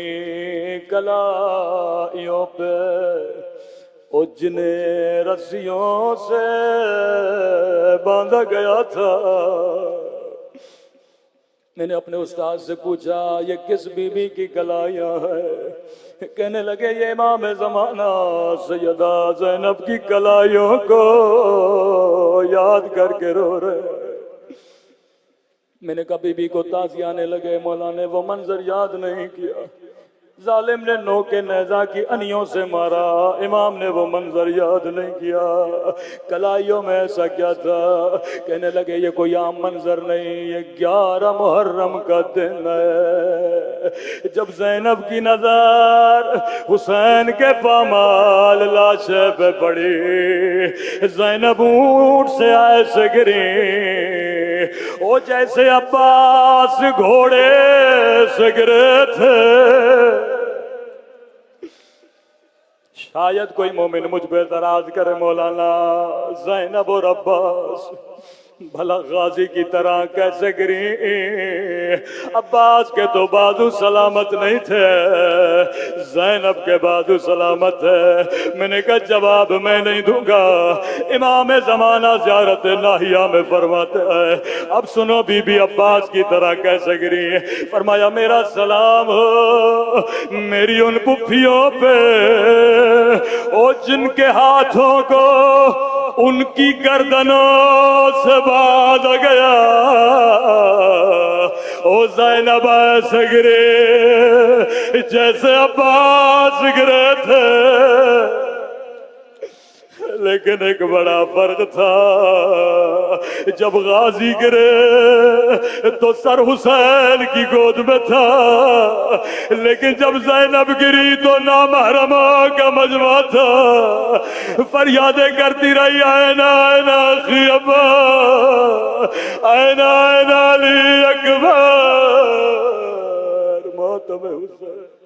कलाइयों पे, ओ जिन्हें रस्सियों से बांधा गया था। मैंने अपने उस्ताद से पूछा ये किस बीबी की कलाइयां है? कहने लगे ये इमाम ज़माना सैयदा ज़ैनब की कलाइयों को याद करके रो रहे। मैंने कहा बीबी को ताज़िया आने लगे, मौला ने वो मंजर याद नहीं किया। जालिम ने नोके नेजा की अनियों से मारा। इमाम ने वो मंजर याद नहीं किया। कलाइयों में ऐसा क्या था? कहने लगे ये कोई आम मंजर नहीं, ये 11 मुहर्रम का दिन है, जब जैनब की नजर हुसैन के पामाल लाशे पे पड़ी। जैनब ऊंट से आए से गिरी, ओ जैसे अब्बास घोड़े से गिरे थे। शायद कोई मोमिन मुझ पे एतराज करे, मौलाना ज़ैनब और अब्बास भला गाजी की तरह कैसे गिरी? अब्बास के तो बाजू सलामत नहीं थे, ज़ैनब के बाजू सलामत है। मैंने कहा जवाब मैं नहीं दूंगा, इमाम ज़माना ज़ियारत नाहिया में फरमाते हैं। अब सुनो बीबी अब्बास की तरह कैसे गिरी? फरमाया मेरा सलाम हो मेरी उन पुफियों पे ओ जिनके हाथों को उनकी गर्दनों से बांध गया। ओ ज़ैनब ऐसे गिरे जैसे अब्बास गिरे थे, लेकिन एक बड़ा फर्क था, जब गाजी गिरे तो सर हुसैन की गोद में था, लेकिन जब ज़ैनब गिरी तो नामहरमा का मजमा था। फरियादें करती रही, आयना आयना अखी अब्बा, आयना आयना अली अकबर, मौत में हुसैन।